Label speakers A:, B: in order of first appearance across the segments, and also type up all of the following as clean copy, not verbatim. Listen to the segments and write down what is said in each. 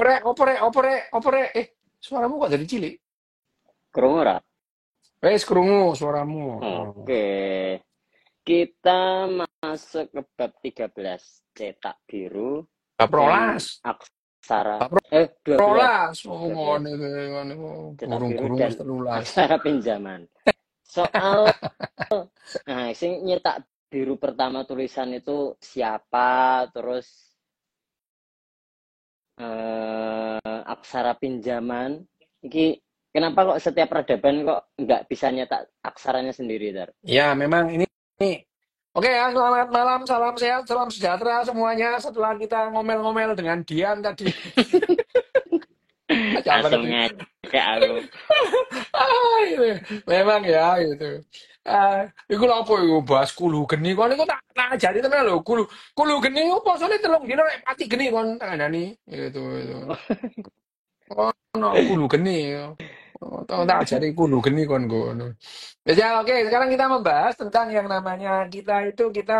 A: Opere. Suaramu kok dari cilik?
B: Krungu ora?
A: Wes krungu suaramu. Oh.
B: Oke. Kita masuk ke bab 13. Cetak biru dan
A: Baprolas.
B: aksara 12.
A: Baprolas. Oh,
B: 12.
A: ngene
B: Cetak biru
A: gurung-gurung
B: dan
A: wis 13.
B: aksara pinjaman. Soal sing nyetak biru pertama tulisan itu siapa, terus aksara pinjaman. Iki kenapa kok setiap peradaban kok nggak bisa nyetak aksaranya sendiri, Dar?
A: Ya, memang ini. Oke ya, selamat malam, salam sehat, salam sejahtera semuanya. Setelah kita ngomel-ngomel dengan Dian tadi. Capek
B: Langsung
A: sih.
B: ngajak aku.
A: Gitu. Memang ya gitu. Iku lho apa iku bahas kulu geni kon iku tak ajari tenan lho kulu kulu geni iku posone 3 dina nek mati geni kon tak kandhani itu. Ono kulu geni. Oh, tak ajari kulu geni kon ngono. Ya, oke, sekarang kita membahas tentang yang namanya kita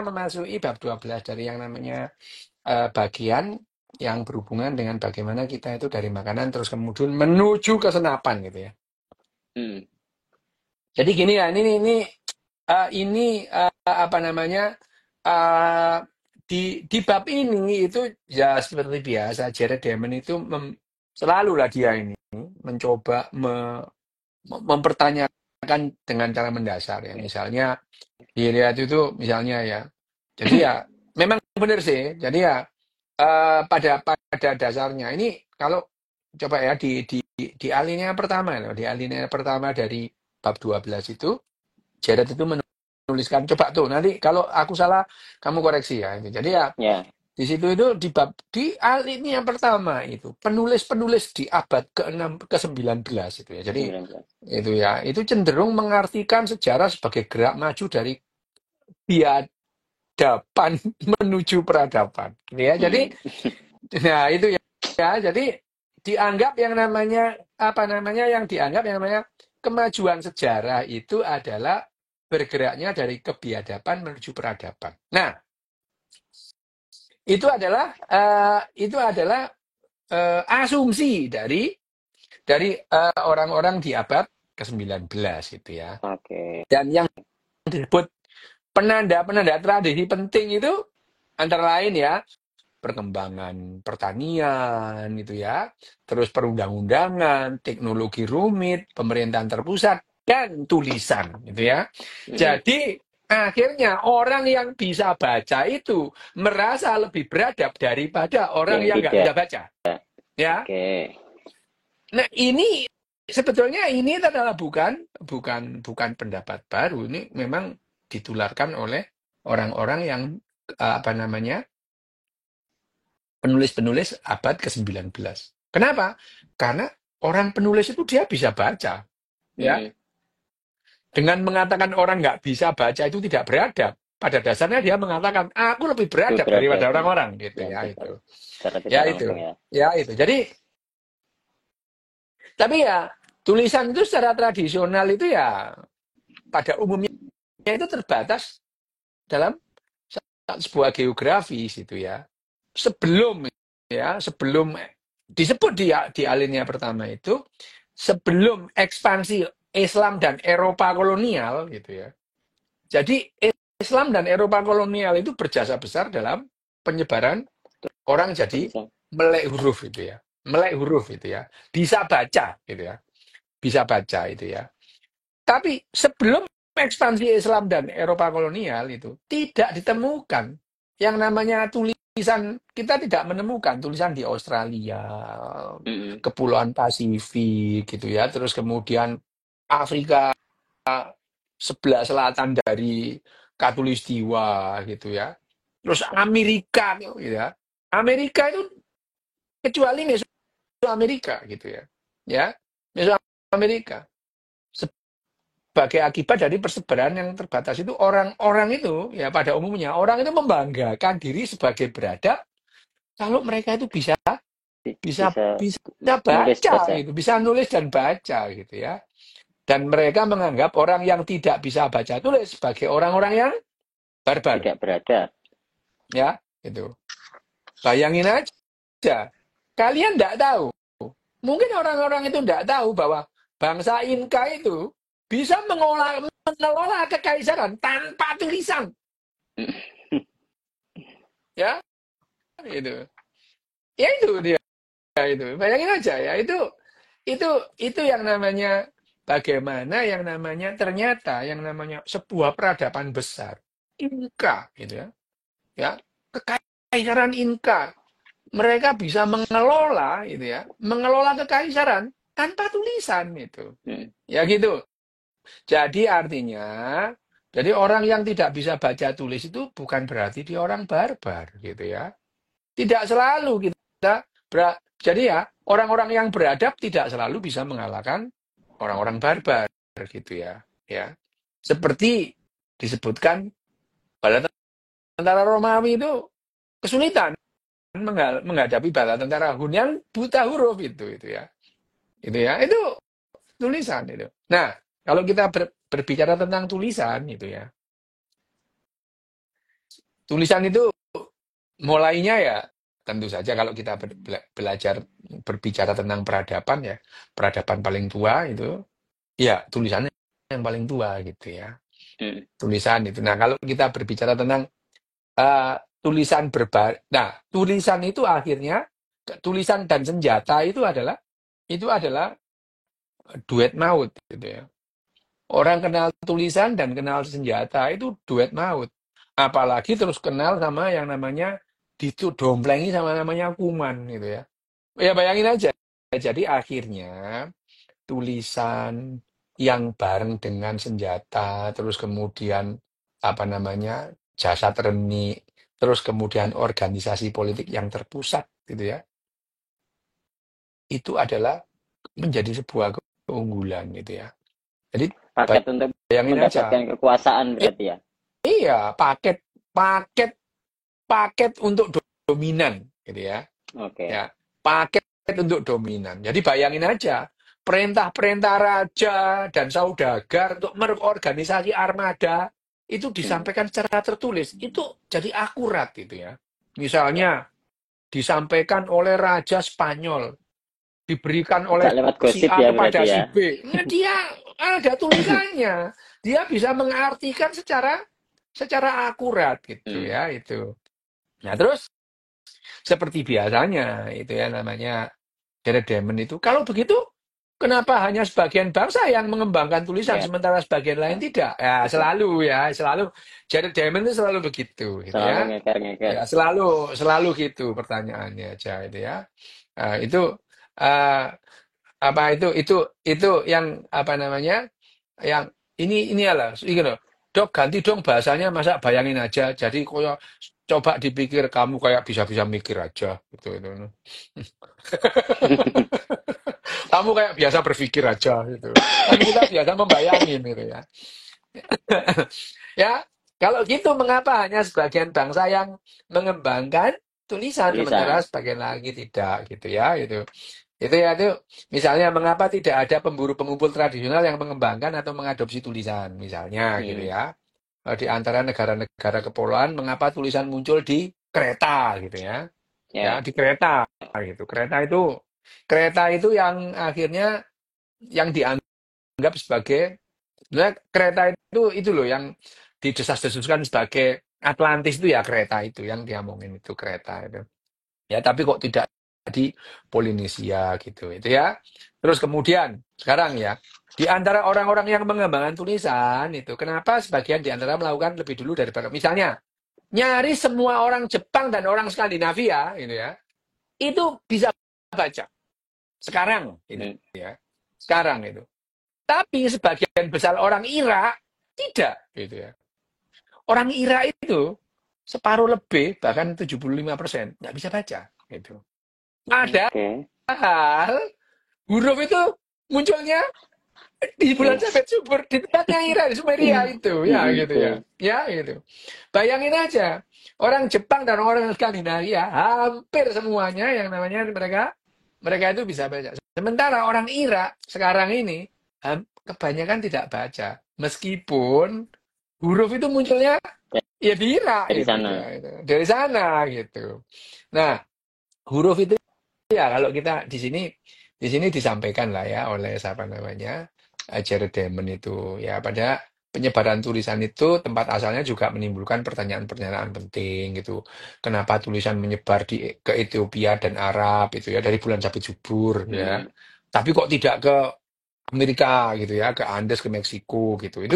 A: memasuki bab 12 dari yang namanya bagian yang berhubungan dengan bagaimana kita itu dari makanan terus kemudian menuju ke senapan gitu ya.
B: Hmm.
A: Jadi gini ya, ini apa namanya eh, di bab ini itu ya seperti biasa Jared Diamond itu selalulah dia ini mencoba mempertanyakan dengan cara mendasar ya. Misalnya dilihat itu misalnya ya. Jadi ya memang benar sih. Jadi ya pada dasarnya ini kalau coba ya di alinea pertama loh, di alinea pertama dari bab 12 itu Jared itu menuliskan coba tuh nanti kalau aku salah kamu koreksi ya. Jadi ya
B: Ya,
A: di situ itu di alinea pertama itu penulis-penulis di abad ke-6 ke-19 itu ya. Jadi
B: 19.
A: itu ya, itu cenderung mengartikan sejarah sebagai gerak maju dari biadaban menuju peradaban. Gitu ya. Jadi
B: Hmm.
A: nah itu ya, jadi dianggap yang namanya apa namanya yang dianggap yang namanya kemajuan sejarah itu adalah bergeraknya dari kebiadaban menuju peradaban. Nah, itu adalah asumsi dari orang-orang di abad ke-19 gitu ya.
B: Oke.
A: Dan yang disebut penanda-penanda tradisi penting itu antara lain ya perkembangan pertanian gitu ya, terus perundang-undangan, teknologi rumit, pemerintahan terpusat dan tulisan gitu ya.
B: Hmm.
A: Jadi akhirnya orang yang bisa baca itu merasa lebih beradab daripada orang
B: Yang
A: yang nggak
B: tidak.
A: bisa baca ya.
B: Oke.
A: Nah, ini sebetulnya ini adalah bukan pendapat baru. Ini memang ditularkan oleh orang-orang yang apa namanya penulis-penulis abad ke-19. Kenapa? Karena orang penulis itu dia bisa baca, ya.
B: Hmm.
A: Dengan mengatakan orang nggak bisa baca itu tidak beradab. Pada dasarnya dia mengatakan aku lebih
B: Itu
A: beradab daripada
B: peradaban.
A: orang-orang gitu
B: Ya,
A: ya
B: betul.
A: itu.
B: Secara
A: Ya
B: tidak langsung
A: itu.
B: ya.
A: Ya itu. Jadi tapi ya tulisan itu secara tradisional itu ya pada umumnya itu terbatas dalam sebuah geografis itu ya. Sebelum disebut di alinea pertama itu sebelum ekspansi Islam dan Eropa kolonial gitu ya. Jadi Islam dan Eropa kolonial itu berjasa besar dalam penyebaran orang jadi
B: Tulisan.
A: melek huruf itu ya. Melek huruf itu ya. Bisa baca gitu ya. Bisa baca itu ya. Tapi sebelum ekspansi Islam dan Eropa kolonial itu tidak ditemukan yang namanya tulisan, kita tidak menemukan tulisan di Australia,
B: Hmm.
A: Kepulauan Pasifik gitu ya, terus kemudian Afrika sebelah selatan dari Katulistiwa gitu ya. Terus Amerika gitu ya. Amerika itu kecuali Mesoamerika gitu ya. Ya, Mesoamerika. Sebagai akibat dari persebaran yang terbatas itu orang-orang itu ya pada umumnya orang itu membanggakan diri sebagai beradab kalau mereka itu bisa bisa
B: Bisa
A: bisa
B: nulis
A: baca
B: baca.
A: gitu, bisa nulis dan baca gitu ya. Dan mereka menganggap orang yang tidak bisa baca tulis sebagai orang-orang yang barbar
B: Tidak beradab.
A: ya, itu. Bayangin aja Kalian tidak tahu. Mungkin orang-orang itu tidak tahu bahwa bangsa Inka itu bisa mengelola kekaisaran tanpa tulisan, ya itu. Ya itu dia itu. Bayangin aja ya, itu itu yang namanya bagaimana yang namanya ternyata yang namanya sebuah peradaban besar Inka gitu ya. Ya, kekaisaran Inka. Mereka bisa mengelola gitu ya, mengelola kekaisaran tanpa tulisan itu.
B: Hmm.
A: Ya gitu. Jadi artinya, jadi orang yang tidak bisa baca tulis itu bukan berarti dia orang barbar gitu ya. Tidak selalu kita jadi ya orang-orang yang beradab tidak selalu bisa mengalahkan orang-orang barbar gitu ya. Ya. Seperti disebutkan pada tentara Romawi itu kesulitan menghadapi bala tentara Hun yang buta huruf itu ya. Itu ya. Itu tulisan itu. Nah, kalau kita berbicara tentang tulisan itu ya. Tulisan itu mulainya ya tentu saja kalau kita belajar berbicara tentang peradaban ya, peradaban paling tua itu ya tulisannya yang paling tua gitu ya.
B: Hmm.
A: Tulisan itu. Nah, kalau kita berbicara tentang tulisan nah, tulisan itu akhirnya tulisan dan senjata itu adalah duet maut gitu ya. Orang kenal tulisan dan kenal senjata itu duet maut. Apalagi terus kenal sama yang namanya didomplengi sama namanya kuman gitu ya. Ya bayangin aja. Jadi akhirnya tulisan yang bareng dengan senjata, terus kemudian apa namanya jasad remi, terus kemudian organisasi politik yang terpusat gitu ya. Itu adalah menjadi sebuah keunggulan gitu ya. Jadi
B: Paket untuk
A: bayangin aja.
B: mendapatkan kekuasaan berarti ya.
A: Iya, paket paket paket untuk dominan gitu ya.
B: Oke.
A: Ya, paket untuk dominan. Jadi bayangin aja, perintah-perintah raja dan saudagar untuk mengorganisasi armada itu
B: Hmm.
A: disampaikan secara tertulis. Itu jadi akurat itu ya.
B: Ya.
A: Misalnya disampaikan oleh raja Spanyol, diberikan oleh
B: Gak lewat
A: si
B: gosip
A: A
B: ya
A: kepada
B: berarti ya.
A: si B. Nah, dia ada tulisannya. Dia bisa mengartikan secara akurat gitu
B: Hmm.
A: ya itu. Nah, terus seperti biasanya itu ya namanya Jared Diamond itu. Kalau begitu, kenapa hanya sebagian bangsa yang mengembangkan tulisan
B: Ya.
A: sementara sebagian lain tidak?
B: Betul.
A: Selalu Jared Diamond itu selalu begitu gitu
B: Selalu
A: ya.
B: ngeker-ngeker.
A: Ya, selalu gitu pertanyaannya aja itu ya. Itu eh, apa itu yang apa namanya? Yang ini adalah ini loh. Dok ganti dong bahasanya masa bayangin aja. Jadi coba dipikir kamu kayak bisa-bisa mikir aja gitu itu. Kamu kayak biasa berpikir aja gitu. Kan kita biasa membayangin gitu ya. Ya, kalau gitu mengapa hanya sebagian bangsa yang mengembangkan tulisan sementara
B: Tulisan.
A: sebagian lagi tidak gitu ya itu. Itu ya itu misalnya mengapa tidak ada pemburu pengumpul tradisional yang mengembangkan atau mengadopsi tulisan misalnya gitu
B: Hmm.
A: ya. Di antara negara-negara kepulauan mengapa tulisan muncul di kereta gitu ya. Ya,
B: Ya.
A: di kereta gitu. Kereta itu yang akhirnya yang dianggap sebagai sebenarnya kereta itu loh yang didesas-desuskan sebagai Atlantis itu ya kereta itu yang diomongin itu kereta itu. Ya, tapi kok tidak di Polinesia gitu itu ya. Terus kemudian sekarang ya di antara orang-orang yang mengembangkan tulisan itu kenapa sebagian di antara melakukan lebih dulu daripada misalnya nyari semua orang Jepang dan orang Skandinavia gitu ya. Itu bisa baca sekarang itu
B: Hmm.
A: ya. Sekarang itu. Tapi sebagian besar orang Irak tidak gitu ya. Orang Irak itu separuh lebih bahkan 75% nggak bisa baca gitu.
B: Oke.
A: Padahal huruf itu munculnya di bulan
B: Yes.
A: Sabit subur di tempatnya Irak di Sumeria itu ya gitu ya.
B: Oke.
A: Ya gitu. Bayangin aja orang Jepang dan orang Skandinavia hampir semuanya yang namanya mereka itu bisa baca. Sementara orang Irak sekarang ini kebanyakan tidak baca. Meskipun huruf itu munculnya ya di Irak
B: Dari
A: itu
B: sana.
A: ya. Itu. Dari sana gitu. Nah, huruf itu ya kalau kita di sini disampaikan lah ya oleh siapa namanya Jared Diamond itu ya pada penyebaran tulisan itu tempat asalnya juga menimbulkan pertanyaan-pertanyaan penting gitu. Kenapa tulisan menyebar ke Ethiopia dan Arab itu ya dari bulan Sabit Jubur ya.
B: Mm-mm.
A: Tapi kok tidak ke Amerika gitu ya, ke Andes, ke Meksiko gitu.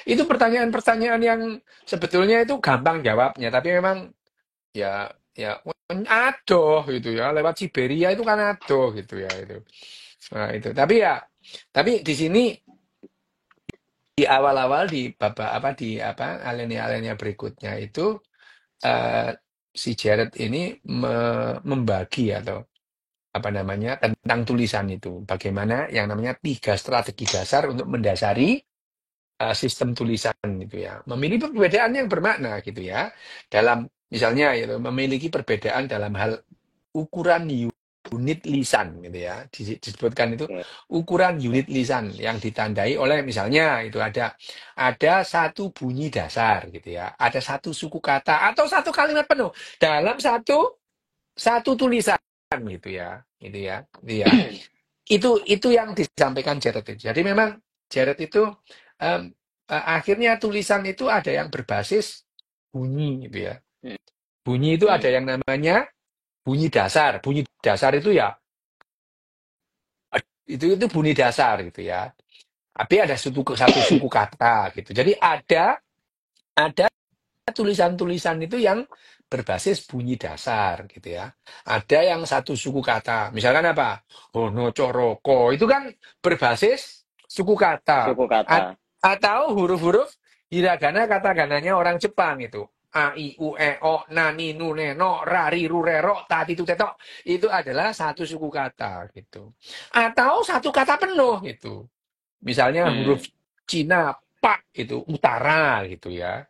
A: Itu pertanyaan-pertanyaan yang sebetulnya itu gampang jawabnya, tapi memang ya adoh gitu ya lewat Siberia itu kan adoh gitu ya itu. Nah, itu. Tapi di sini di awal-awal di babak apa di apa alinea-alinea berikutnya itu eh, si Jared ini membagi atau apa namanya tentang tulisan itu. Bagaimana yang namanya 3 strategi dasar untuk mendasari sistem tulisan gitu ya. Memiliki perbedaan yang bermakna gitu ya. Dalam misalnya gitu, memiliki perbedaan dalam hal ukuran unit lisan gitu ya. Disebutkan itu
B: Oke.
A: ukuran unit lisan yang ditandai oleh misalnya itu ada satu bunyi dasar gitu ya. Ada satu suku kata atau satu kalimat penuh dalam satu satu tulisan gitu ya. Gitu ya. Gitu ya. Itu yang disampaikan Jared itu. Jadi memang Jared itu em, akhirnya tulisan itu ada yang berbasis bunyi gitu ya. Bunyi itu ada
B: Mm-mm.
A: yang namanya bunyi dasar. Bunyi dasar itu ya itu bunyi dasar gitu ya. Tapi ada satu suku kata gitu. Jadi ada tulisan-tulisan itu yang berbasis bunyi dasar gitu ya. Ada yang satu suku kata. Misalkan apa? Hono coroko itu kan berbasis suku kata.
B: Suku kata.
A: Atau huruf-huruf hiragana katagananya orang Jepang itu. A, I, U, E, O, Nani, Nune, No, Rari, Rure, Ro, Tati, Tute, Tok. Itu adalah satu suku kata gitu. Atau satu kata penuh gitu. Misalnya huruf
B: Mm.
A: Cina, Pak itu utara gitu ya.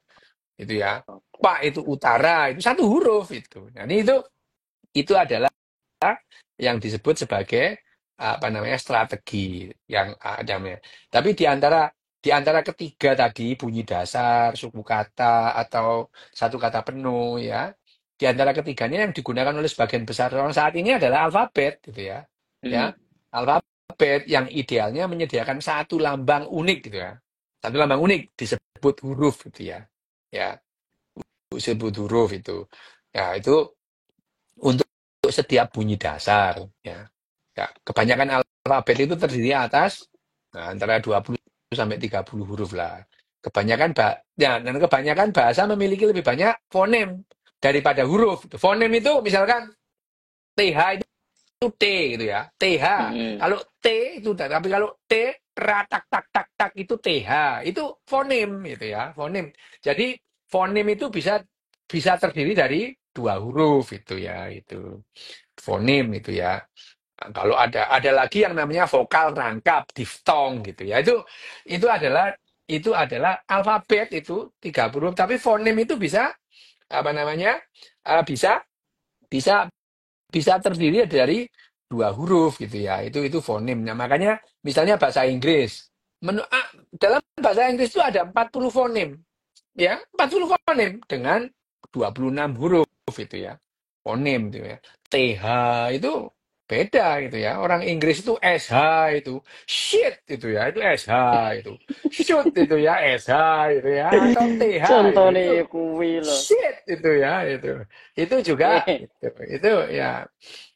A: Itu ya.
B: Oke.
A: Pak itu utara, itu satu huruf itu. Nah, ini itu adalah yang disebut sebagai apa namanya strategi yang ada namanya. Tapi di antara ketiga tadi bunyi dasar, suku kata atau satu kata penuh ya. Di antara ketiganya yang digunakan oleh sebagian besar orang saat ini adalah alfabet gitu ya. Ya.
B: Mm-mm.
A: Alfabet yang idealnya menyediakan satu lambang unik gitu ya. Satu lambang unik disebut huruf gitu ya. Ya, disebut huruf itu. Ya, itu untuk setiap bunyi dasar ya. Ya, kebanyakan alfabet itu terdiri atas antara 20 sampai 30 huruf lah. Dan kebanyakan bahasa memiliki lebih banyak fonem daripada huruf. Fonem itu misalkan TH itu T gitu ya. TH.
B: Mm-mm.
A: Kalau T itu tapi kalau T ratak tak tak tak itu TH. Itu fonem gitu ya, fonem. Jadi fonem itu bisa bisa terdiri dari 2 huruf itu ya, itu. Fonem itu ya. Nah, kalau ada lagi yang namanya vokal rangkap, diftong gitu ya. Itu adalah alfabet itu 30 huruf, tapi fonem itu bisa apa namanya? Bisa bisa bisa terdiri dari 2 huruf gitu ya. Itu fonem. Nah, makanya misalnya bahasa Inggris. Dalam bahasa Inggris itu ada 40 fonem ya 40 fonem dengan 26 huruf itu ya fonem itu ya TH itu beda gitu ya orang Inggris itu SH itu shit itu SH itu shoot itu ya SH itu ya atau TH
B: Contoh
A: itu
B: nih kuwi loh.
A: shit itu juga
B: Eh,
A: itu ya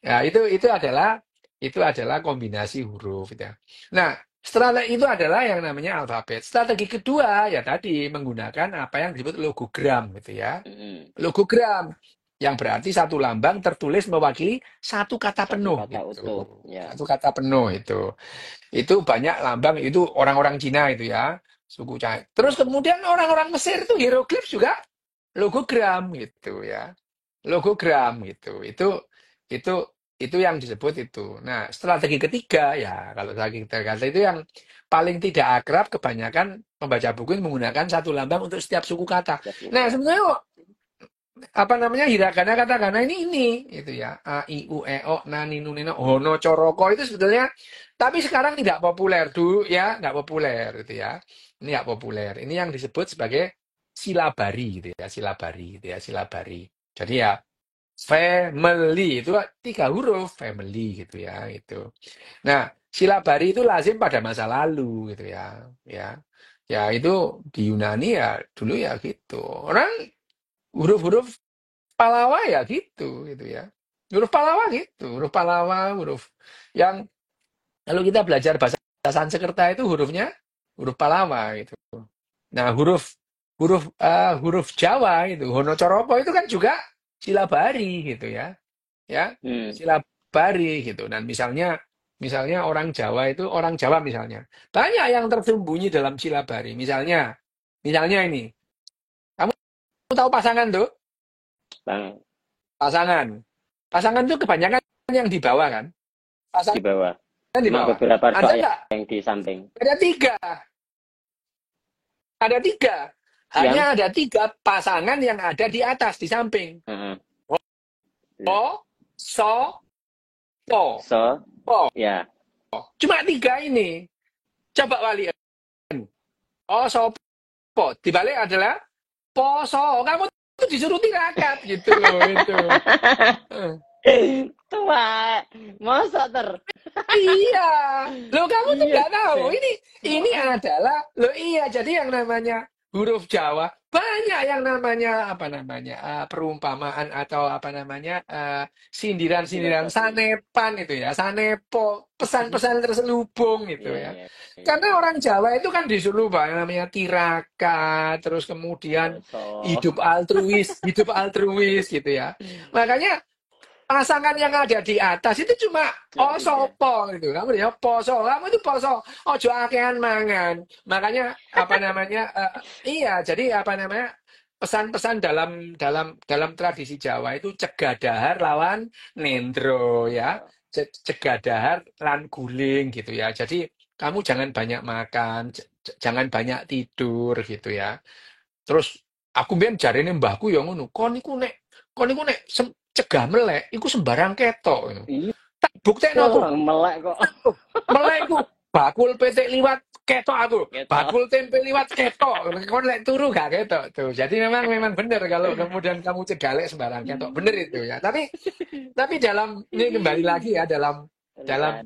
A: ya itu adalah kombinasi huruf gitu ya. Nah, strategi itu adalah yang namanya alfabet. Strategi kedua ya tadi menggunakan apa yang disebut logogram gitu ya.
B: mm,
A: Logogram yang berarti satu lambang tertulis mewakili satu kata
B: satu
A: penuh
B: kata
A: gitu.
B: utuh. Ya.
A: Satu kata penuh itu. Itu banyak lambang itu orang-orang Cina itu ya, suku Cina. Terus kemudian orang-orang Mesir itu hieroglif juga logogram gitu ya. Logogram gitu. Itu itu yang disebut itu. Nah, strategi ketiga ya, kalau strategi ketiga itu yang paling tidak akrab kebanyakan membaca buku menggunakan satu lambang untuk setiap suku kata.
B: Setiap suku
A: Nah,
B: kata.
A: sebenarnya apa namanya hiragana katakana ini itu ya a i u e o nani nune no hono coroko itu sebetulnya tapi sekarang tidak populer dulu ya nggak populer itu ya ini nggak populer ini yang disebut sebagai silabari gitu ya silabari gitu ya silabari jadi ya family itu 3 huruf family gitu ya itu. Nah, silabari itu lazim pada masa lalu gitu ya. Ya. Ya itu di Yunani ya dulu ya gitu. Orang huruf-huruf Palawa ya gitu ya. Huruf Palawa gitu, huruf Palawa, huruf yang kalau kita belajar bahasa Sanskerta itu huruf Palawa gitu. Nah, huruf Jawa itu, Honocoropo itu kan juga silabari gitu ya. Ya,
B: Hmm.
A: silabari gitu. Dan misalnya orang Jawa misalnya. Banyak yang tersembunyi dalam silabari. Misalnya ini. Kamu tahu pasangan tuh?
B: Bang,
A: Pasangan. Pasangan tuh kebanyakan yang di bawah kan?
B: di
A: Pasangan
B: bawah.
A: di
B: Cuma
A: bawah.
B: beberapa
A: Ada
B: dok
A: nggak?
B: yang di samping.
A: Ada tiga. Ada tiga. Hanya
B: Yang
A: ada tiga pasangan yang ada di atas, di samping.
B: heeh.
A: Po, so, po.
B: So,
A: Po.
B: ya.
A: Cuma tiga ini. Coba wali. Oh, so, po. Dibalik adalah poso. Kamu tuh disuruh tirakat gitu loh itu. Eh.
B: Tua, masa ter?
A: Iya, lo kamu tuh
B: Iya,
A: nggak tahu.
B: Cek.
A: Ini adalah lo iya. Jadi yang namanya huruf Jawa banyak yang namanya apa namanya perumpamaan atau apa namanya sindiran-sindiran
B: Filosofi.
A: sanepan itu ya, sanepo, pesan-pesan terselubung gitu
B: Iya,
A: ya.
B: iya, iya,
A: Karena
B: iya.
A: orang Jawa itu kan disuruh bahwa yang namanya tirakat, terus kemudian
B: Poso.
A: hidup altruis gitu ya. Makanya pasangan yang ada di atas itu cuma
B: Cuma tiga.
A: sopo gitu. Kamu ya poso, kamu itu poso. Ojo akean mangan. Makanya apa namanya? Iya, jadi apa namanya? Pesan-pesan dalam tradisi Jawa itu cegah dahar lawan nendro ya.
B: Oh,
A: Cegah dahar lan guling gitu ya. Jadi kamu jangan banyak makan, jangan banyak tidur gitu ya. Terus aku biyen jarene mbahku ya ngono, kon niku nek cegah melek iku sembarang ketok ngono.
B: iya,
A: Tak buktekno aku.
B: orang melek kok.
A: Melek iku bakul petik liwat ketok aku.
B: Gitu.
A: Bakul tempe liwat ketok. Kon lek turu gak ketok tuh. Jadi memang benar kalau kemudian kamu cegalek sembarang ketok. Bener itu ya. Tapi dalam ini kembali lagi ya dalam
B: Tulisan.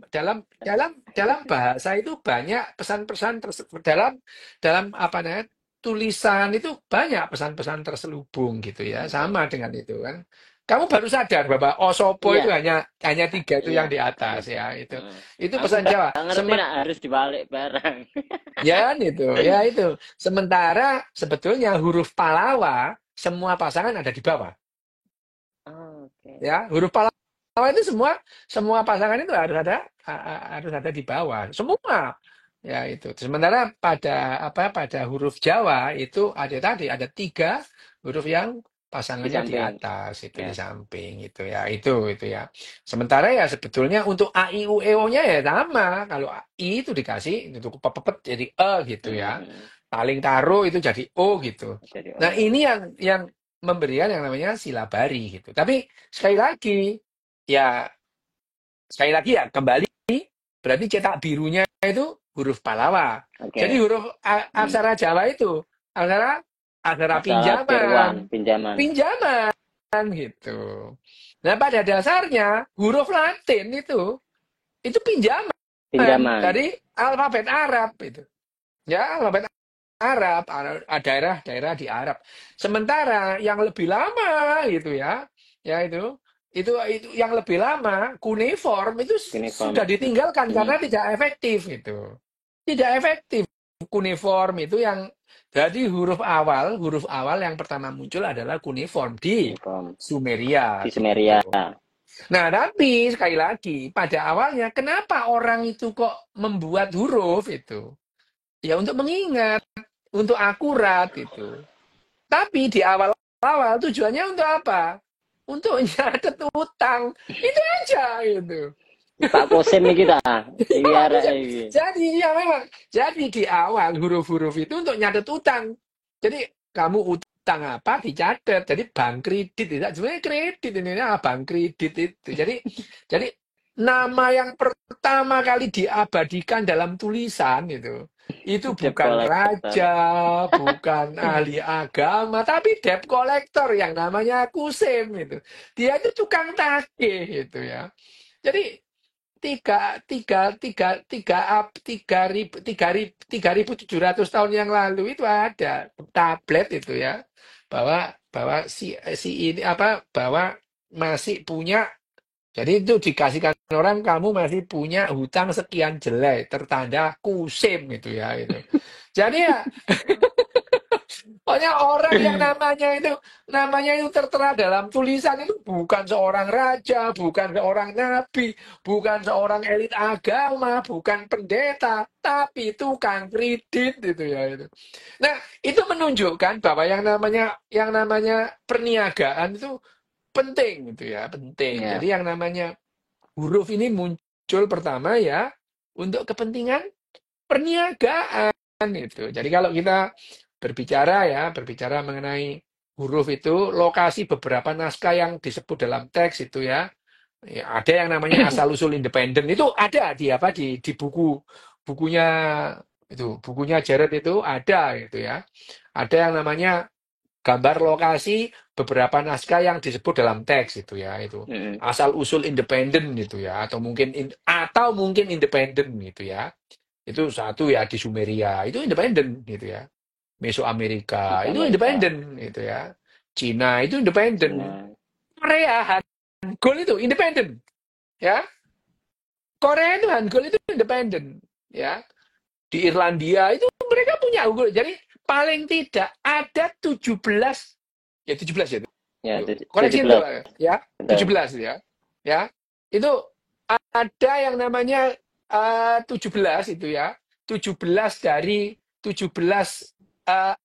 A: dalam bahasa itu banyak pesan-pesan dalam apa namanya tulisan itu banyak pesan-pesan terselubung gitu ya sama dengan itu kan kamu baru sadar bahwa osopo itu
B: Iya,
A: hanya tiga itu
B: iya.
A: yang di
B: Heeh,
A: atas ya
B: heeh.
A: itu
B: Aku
A: pesan
B: nggak
A: Jawa
B: ngerti nak harus dibalik barang.
A: ya kan itu sementara sebetulnya huruf Palawa semua pasangan ada di bawah.
B: Oke.
A: Ya, huruf Palawa itu semua semua pasangan itu harus ada di bawah. Semua. Ya itu. Sementara pada huruf Jawa itu ada 3 huruf yang
B: Di
A: pasangannya di
B: samping.
A: atas itu di
B: Ya.
A: samping itu ya. Itu ya. Sementara ya sebetulnya untuk A I U E O-nya ya sama. Kalau I itu dikasih itu pepet jadi E gitu ya.
B: Mhm.
A: Paling taruh itu jadi O gitu.
B: Jadi
A: Nah,
B: oh.
A: ini yang memberikan yang namanya silabari gitu. Tapi sekali lagi, ya sekali lagi ya kembali berarti cetak birunya itu huruf Palawa. Jadi
B: Oke.
A: huruf
B: Hmm.
A: aksara Jawa itu aksara aksara
B: Masalah tiruan
A: pinjaman,
B: pinjaman.
A: pinjaman gitu. Nah pada dasarnya huruf Latin itu pinjaman
B: Pinjaman.
A: dari alfabet Arab itu. Ya alfabet Arab, daerah-daerah di Arab. Sementara yang lebih lama gitu ya itu yang lebih lama kuniform itu sudah
B: Uniform.
A: ditinggalkan
B: Hmm.
A: karena tidak efektif itu. Tidak efektif kuniform itu yang jadi huruf awal yang pertama muncul adalah kuniform di
B: Uniform.
A: Sumeria
B: Di
A: gitu.
B: Sumeria.
A: Nah, tapi sekali lagi pada awalnya kenapa orang itu kok membuat huruf itu? Ya untuk mengingat untuk akurat itu. Tapi di awal-awal tujuannya untuk apa? Untuk nyatet utang. Itu aja gitu.
B: Pak Kosim iki ta. Iki
A: Ya,
B: arek
A: bisa.
B: iki.
A: Jadi ya memang. Jadi di awal huruf-huruf itu untuk nyatet utang. Jadi kamu utang apa dicatat. Jadi bank kredit tidak sebenarnya kredit ini bank kredit itu. Jadi nama yang pertama kali diabadikan dalam tulisan itu Itu
B: Debt
A: bukan
B: collector.
A: raja, bukan ahli agama, tapi debt collector yang namanya Kusim itu. Dia itu tukang tagih gitu ya. Jadi tiga ribu 700 tahun yang lalu itu ada tablet itu ya, bahwa bahwa si ini apa, bahwa masih punya, jadi itu dikasihkan orang, kamu masih punya hutang sekian jelek tertanda Kusim gitu ya itu. Jadi ya, pokoknya orang yang namanya itu tertera dalam tulisan itu bukan seorang raja, bukan seorang nabi, bukan seorang elit agama, bukan pendeta, tapi tukang kredit itu ya itu. Nah, itu menunjukkan bahwa yang namanya perniagaan itu penting gitu ya, penting.
B: Ya.
A: Jadi yang namanya huruf ini muncul pertama ya untuk kepentingan perniagaan itu. Jadi kalau kita berbicara mengenai huruf itu, lokasi beberapa naskah yang disebut dalam teks itu ya, ada yang namanya asal usul independen itu ada di apa, di bukunya bukunya Jared itu ada itu ya. Ada yang namanya gambar lokasi beberapa naskah yang disebut dalam teks itu ya itu.
B: Mm.
A: Asal usul independen itu ya, atau mungkin independen gitu ya. Itu satu ya, di Sumeria itu independen gitu ya. Mesoamerika itu
B: Amerika,
A: independen gitu ya. Cina itu independen.
B: Cina.
A: Korea Hangul itu independen ya. Korea itu Hangul itu independen ya. Di Irlandia itu mereka punya Hangul. Jadi paling tidak ada 17, ya 17 ya itu.
B: Ya,
A: Koreksi itu
B: 17.
A: ya,
B: Betul.
A: 17 ya. Ya. Itu ada yang namanya 17 itu ya. 17 dari 17 eh,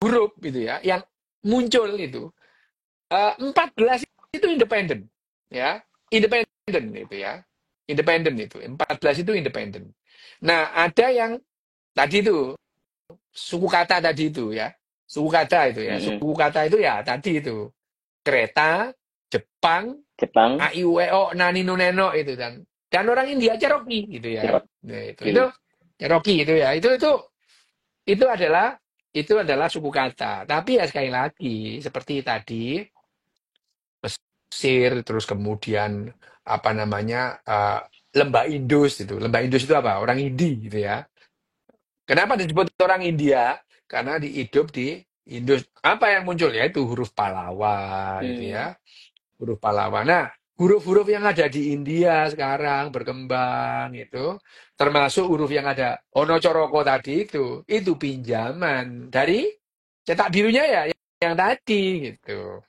A: huruf gitu ya yang muncul itu. 14 itu independen ya. Independen itu ya. Independen itu. 14 itu independen. Nah, ada yang tadi itu suku kata tadi itu ya. Suku kata itu ya.
B: Mm.
A: Suku kata itu ya tadi itu. Kereta, Jepang,
B: Jepang,
A: A I U E O Nani Nu Neno itu kan. Dan orang India Cherokee gitu ya. Nah, itu
B: Cherokee.
A: Cherokee itu ya. Itu adalah suku kata. Tapi ya sekali lagi seperti tadi Mesir, terus kemudian apa namanya, Lembah Indus itu. Lembah Indus itu apa? Orang Indi gitu ya. Kenapa disebut orang India? Karena hidup di Indus. Apa yang muncul ya itu huruf Pallawa gitu
B: Hmm.
A: ya. Huruf Pallawa. Nah, huruf-huruf yang ada di India sekarang berkembang itu, termasuk huruf yang ada Ono Coroko tadi itu pinjaman dari cetak birunya ya, yang tadi gitu.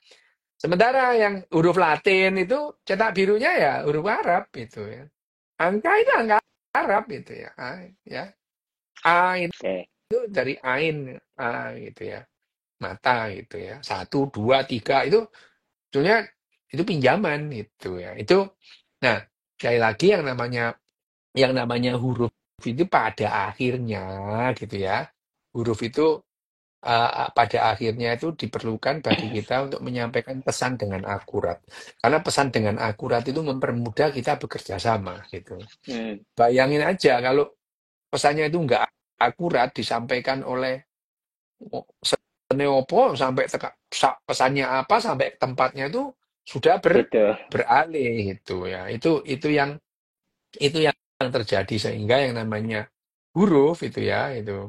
A: Sementara yang huruf Latin itu cetak birunya ya huruf Arab itu ya. Angka itu angka Arab itu ya. Ya. A
B: Oke.
A: itu dari Ain, A gitu ya. Mata gitu ya. Satu, dua, tiga itu sebetulnya itu pinjaman itu ya. Nah, sekali lagi yang namanya huruf itu pada akhirnya gitu ya. Huruf itu pada akhirnya itu diperlukan bagi kita untuk menyampaikan pesan dengan akurat. Karena pesan dengan akurat itu mempermudah kita bekerja sama gitu.
B: Hmm.
A: Bayangin aja kalau pesannya itu nggak akurat disampaikan oleh Neopo, sampai pesannya apa sampai tempatnya itu sudah
B: Beda.
A: beralih itu ya. Itu yang terjadi, sehingga yang namanya huruf itu ya itu.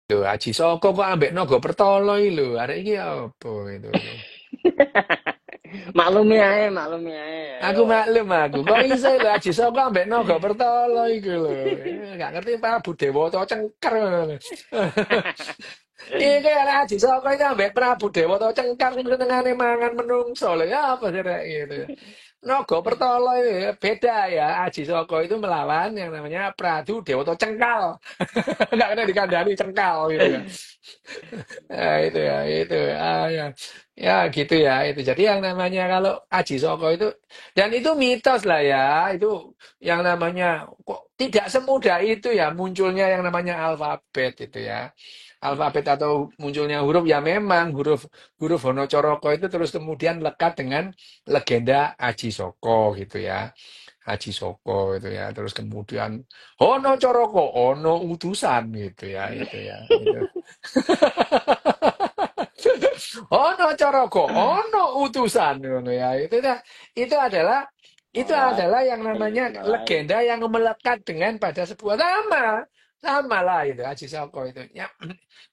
A: Lho, Aji Soko kok ambek Nogo Pertolo iki lho, arek iki apa itu lho.
B: Maklumi ae, maklumi ae.
A: Aku
B: Ayo.
A: maklum aku. Kok iso lho Aji Soko ambek Nogo Pertolo iku lho. Gak ngerti Prabu Dewata Cengker. Iki arek Aji Soko iki ambek Prabu Dewata Cengkar sing senengane mangan menungso lho. Ya apa sih rek gitu. Nogo Pertolo itu beda ya. Aji Soko itu melawan yang namanya Prabu Dewata Cengkal. Enggak kena dikandani cengkal gitu ya. Ya, ya, ya gitu ya itu. Jadi yang namanya kalau Aji Soko itu, dan itu mitos lah ya, itu yang namanya kok tidak semudah itu ya munculnya yang namanya alfabet itu ya. Alfabet atau munculnya huruf ya, memang huruf huruf Honocoroko itu terus kemudian lekat dengan legenda Aji Soko gitu ya. Haji Soko itu ya. Terus kemudian ono coroko, ono utusan gitu ya, itu ya. Itu. Ono coroko, ono utusan ngono ya. Itu adalah yang namanya
B: Mulai.
A: legenda yang melekat dengan pada sebuah nama. Sama lah itu Haji Soko itu. Ya,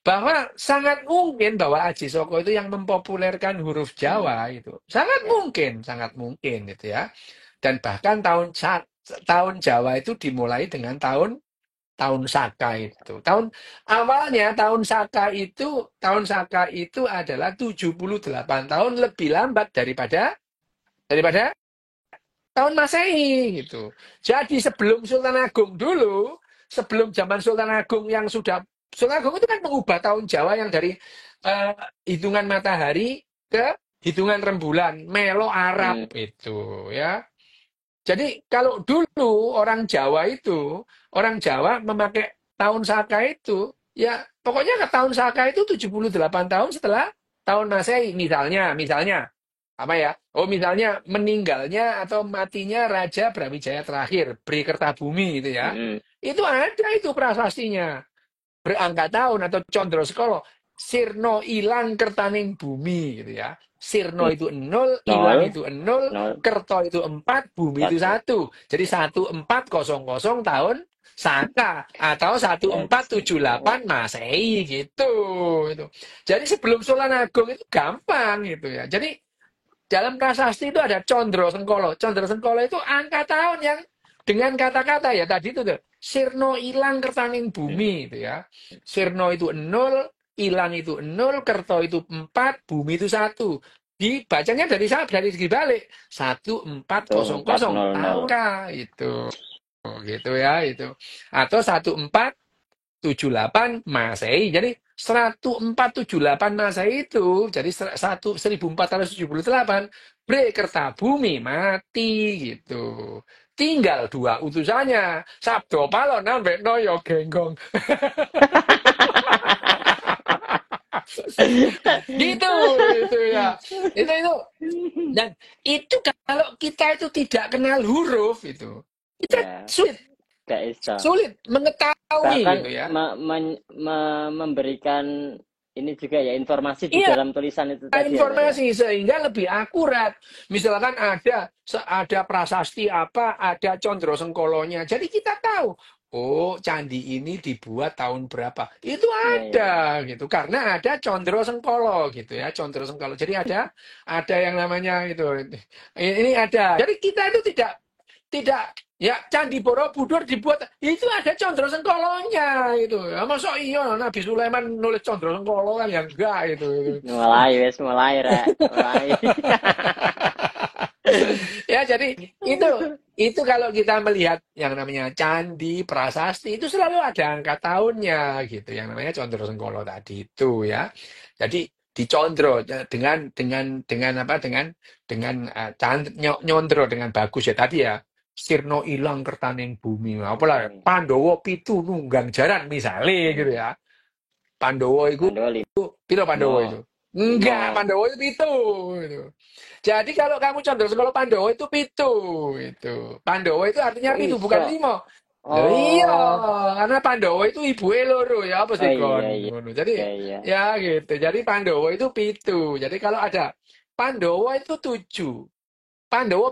A: bahwa sangat mungkin bahwa Haji Soko itu yang mempopulerkan huruf
B: Hmm,
A: Jawa itu.
B: ya.
A: Sangat mungkin gitu ya. Dan bahkan tahun Jawa itu dimulai dengan tahun tahun Saka itu. Tahun Saka itu adalah 78 tahun lebih lambat daripada tahun Masehi gitu. Jadi sebelum zaman Sultan Agung yang sudah Sultan Agung itu kan mengubah tahun Jawa yang dari eh, hitungan matahari ke hitungan rembulan, melo Arab
B: Hmm,
A: itu ya. Jadi kalau dulu orang Jawa memakai tahun Saka itu, ya pokoknya ke tahun Saka itu 78 tahun setelah tahun Masehi. Misalnya, apa ya? Oh misalnya meninggalnya atau matinya Raja Brawijaya terakhir, Bri Kertabumi itu ya.
B: hmm.
A: Itu ada itu prasastinya berangkat tahun atau condro skolo sirno ilang kertaning bumi gitu ya. Sirno itu nol, ilang
B: Nol,
A: itu nol,
B: nol,
A: kerto itu 4, bumi itu
B: satu.
A: 1. Jadi 1400 tahun Saka atau
B: Yes. Oh,
A: 1478 Masehi gitu itu. Jadi sebelum Sultan Agung itu gampang gitu ya. Jadi dalam prasasti itu ada Condro Sengkolo. Condro Sengkolo itu angka tahun yang dengan kata-kata ya tadi itu tuh. Sirno ilang kertaning
B: hmm.
A: bumi itu ya. Sirno itu nol, ilang itu nol, kerto itu 4, bumi itu 1. Dibacanya dari segi balik. Satu empat
B: Tuh,
A: kosong
B: empat
A: kosong
B: nol nol.
A: tahun kah itu. Gitu ya itu. Atau 1478 Masehi. Jadi 1478 Masehi itu jadi 1478 Bre Kertabumi mati gitu. Tinggal dua utusannya. Sabdo Palon ambek Noyo Genggong. Gitu itu ya. Itu dan itu kalau kita itu tidak kenal huruf itu kita
B: Ya,
A: sulit
B: gak bisa.
A: sulit mengetahui
B: Bahkan
A: gitu ya.
B: memberikan ini juga ya informasi di
A: Iya,
B: dalam tulisan itu tadi ya, Sar, ya.
A: informasi sehingga lebih akurat. Misalkan ada prasasti apa, ada Condro Sengkolonya. Jadi kita tahu, oh candi ini dibuat tahun berapa. Itu
B: Iya, iya, iya.
A: ada gitu. Karena ada Condro Sengkolo gitu ya, Condro Sengkolo. Jadi ada yang namanya itu. Ini ada. Jadi kita itu tidak tidak ya Candi Borobudur dibuat itu ada Condro Sengkolonya itu ya masuk iya Nabi Sulaiman nulis Condro Sengkolo kan yang enggak itu.
B: Mulai, wes, mulai, Rek. Mulai.
A: Ya jadi itu kalau kita melihat yang namanya candi prasasti itu selalu ada angka tahunnya gitu yang namanya Condro Sengkolo tadi itu ya. Jadi dicondro dengan apa nyondro dengan bagus ya tadi ya. Sirno ilang kertaning bumi apalah
B: Oke.
A: Pandowo pitu nunggang jaran misalnya gitu
B: Hmm.
A: ya. Pandowo itu
B: Pandowo
A: piro Pandowo itu?
B: limo.
A: Enggak,
B: Limo.
A: Pandowo itu pitu gitu. Jadi kalau kamu condong sekolah Pandowo itu pitu itu. Pandowo itu artinya
B: Kok
A: pitu bukan
B: iso?
A: limo. Loh iya,
B: Oh.
A: karena Pandowo itu ibu loro ya apa
B: Oh
A: sih
B: iya,
A: kon?
B: iya.
A: Ngono. Jadi
B: Iya, iya.
A: ya gitu. Jadi Pandowo itu pitu. Jadi kalau ada Pandowo itu 7. Pandowo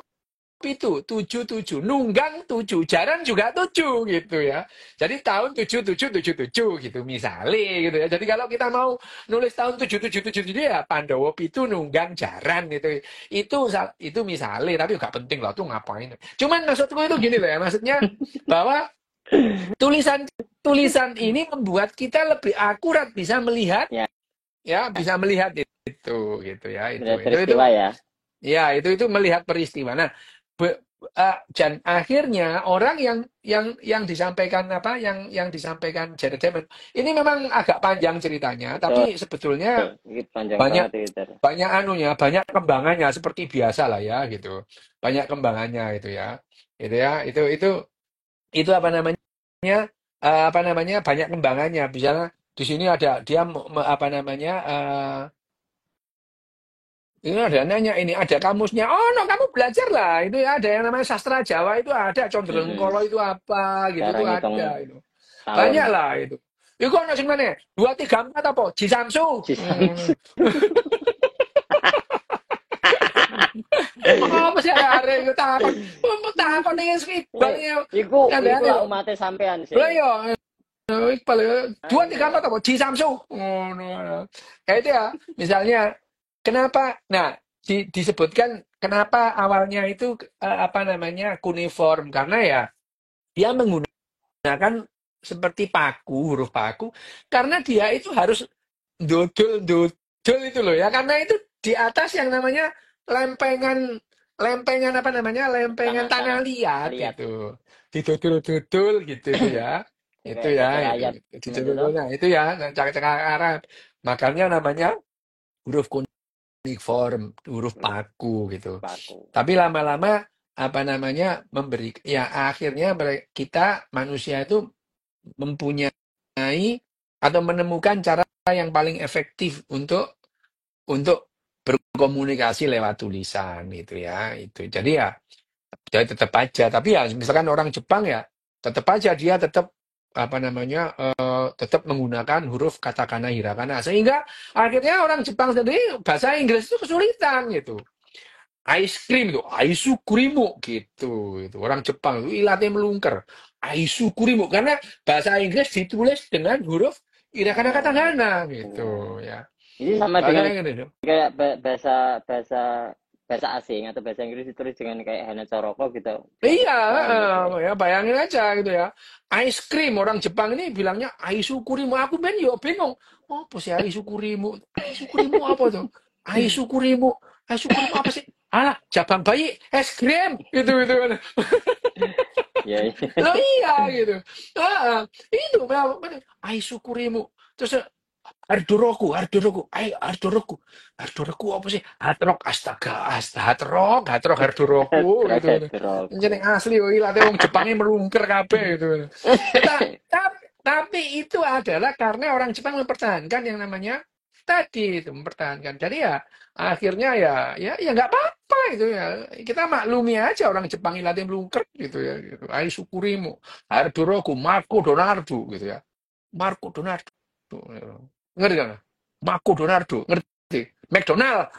A: pitu, 77, nunggang 7, jaran juga 7 gitu ya. Jadi tahun 7777 gitu misalnya gitu ya. Jadi kalau kita mau nulis tahun 7777 ya Pandowo pitu nunggang jaran gitu. Itu misalnya tapi nggak penting lah tuh ngapain. Cuman maksudku itu gini loh ya, maksudnya bahwa tulisan tulisan ini membuat kita lebih akurat bisa melihat
B: Ya,
A: ya, bisa melihat itu gitu ya. Itu
B: benar
A: itu itu
B: peristiwa ya.
A: Ya, itu melihat peristiwa. Nah, dan akhirnya orang yang disampaikan apa yang disampaikan Jared Diamond ini memang agak panjang ceritanya,
B: Betul.
A: tapi sebetulnya
B: Ini panjang
A: banyak
B: banget itu, Sar.
A: banyak anunya, banyak kembangannya seperti biasa lah ya gitu. Banyak kembangannya itu ya. Itu ya, itu apa namanya? Apa namanya? Banyak kembangannya. Misalnya di sini ada dia apa namanya? Ini ada nanya ini, ada kamusnya. Oh, no, kamu belajar lah. Itu ya ada yang namanya sastra Jawa itu ada.
B: Mm-mm.
A: Condrengkolo itu apa gitu
B: Cara
A: itu
B: ngitung
A: ada itu.
B: tahun.
A: Banyak lah itu. Iku ono sing mana? 2 3 4 apa? Jisamsu.
B: Cisangsu.
A: Apa sih arek iku takon. Takon ning Iqbal ya.
B: Iku
A: Kandhane
B: lah
A: kok.
B: umate sampean
A: Lah
B: sih.
A: yo Iqbal ya. Dua tiga
B: Ayo.
A: empat apa? Jisamsu. Ngono. Kayak itu ya. Misalnya kenapa? Nah, disebutkan kenapa awalnya itu apa namanya kuniform karena ya dia menggunakan seperti paku, huruf paku, karena dia itu harus dodol dodol itu loh ya, karena itu di atas yang namanya lempengan lempengan apa namanya lempengan tanah
B: Tanah-tanah
A: liat
B: liat.
A: itu, didodol-dodol gitu itu ya, itu
B: Kayak
A: ya,
B: ceker ayam itu
A: didodol,
B: toh.
A: nah itu ya, nah, cakar Arab, makanya namanya huruf uniform, huruf
B: Huruf
A: paku gitu.
B: baku.
A: Tapi lama-lama apa namanya memberi ya akhirnya kita manusia itu mempunyai atau menemukan cara yang paling efektif untuk berkomunikasi lewat tulisan gitu ya itu. Jadi tetap aja. Tapi ya misalkan orang Jepang ya tetap aja dia tetap apa namanya tetap menggunakan huruf katakana hiragana sehingga akhirnya orang Jepang sendiri bahasa Inggris itu kesulitan gitu. Ice cream itu, aisu kurimu gitu. Itu orang Jepang itu ilatnya melungker. Aisu kurimu karena bahasa Inggris ditulis dengan huruf hiragana
B: Oh.
A: katakana gitu
B: Oh.
A: ya.
B: Ini sama
A: Bahasa
B: dengan
A: Inggris.
B: kayak bahasa bahasa bahasa asing atau bahasa Inggris ditulis dengan kayak Hana Coroko gitu. Yang
A: Iya,
B: paham gitu ya.
A: ya bayangin aja gitu ya. Ice cream orang Jepang ini bilangnya aisu kurimu. Aku ben yo bingung. Oh, apa sih aisu kurimu? Aisu kurimu apa tuh? Aisu kurimu. Aisu kurimu apa sih? Alah, jabang bayi es krim gitu.
B: Ya,
A: Loh iya gitu. Ah, itu ai syukurimu. Terus Ardoroku. Ardoroku apa sih? Hatrok, astaga, hatrok, Ardoroku gitu.
B: terkait rokok.
A: Jadi asli ilate wong Jepangnya melungker kabeh gitu. Tapi itu adalah karena orang Jepang mempertahankan yang namanya tadi itu mempertahankan. Jadi ya akhirnya ya nggak apa-apa itu ya. Kita maklumi aja orang Jepang ilatih melungker gitu ya. Gitu. Ai syukurimu, Ardoroku, Marco Donardo gitu ya. Marco Donardo. Ngerti kan? Marco Donardo, ngerti? McDonald,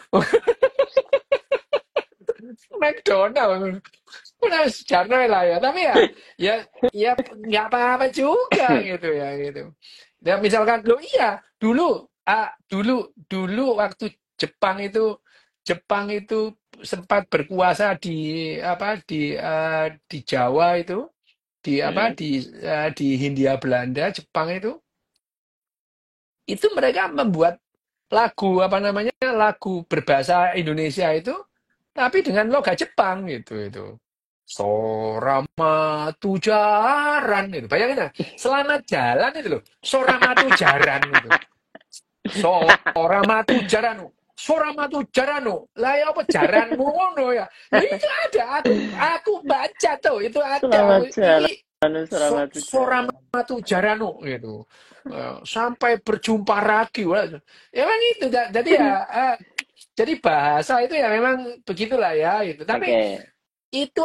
A: McDonald. Udah sejarah lah ya. Tapi ya, ya nggak apa-apa juga gitu ya gitu. Dan misalkan lo iya dulu waktu Jepang itu sempat berkuasa di apa di Jawa itu di apa
B: Hmm.
A: di Hindia Belanda Jepang itu mereka membuat lagu apa namanya lagu berbahasa Indonesia itu tapi dengan logat Jepang gitu. Soramatu jaran itu bayangin ya selamat jalan itu loh Soramatu jaran itu Soramatu jaranu lah ya apa jaranmu ngono ya lah itu ada aku baca tuh itu ada
B: Selamat
A: iki
B: jalan, selamat jalan.
A: Soramatu jaranu gitu. Sampai berjumpa lagi wah. Emang itu jadi ya jadi bahasa itu ya memang begitulah ya itu tapi
B: Oke.
A: itu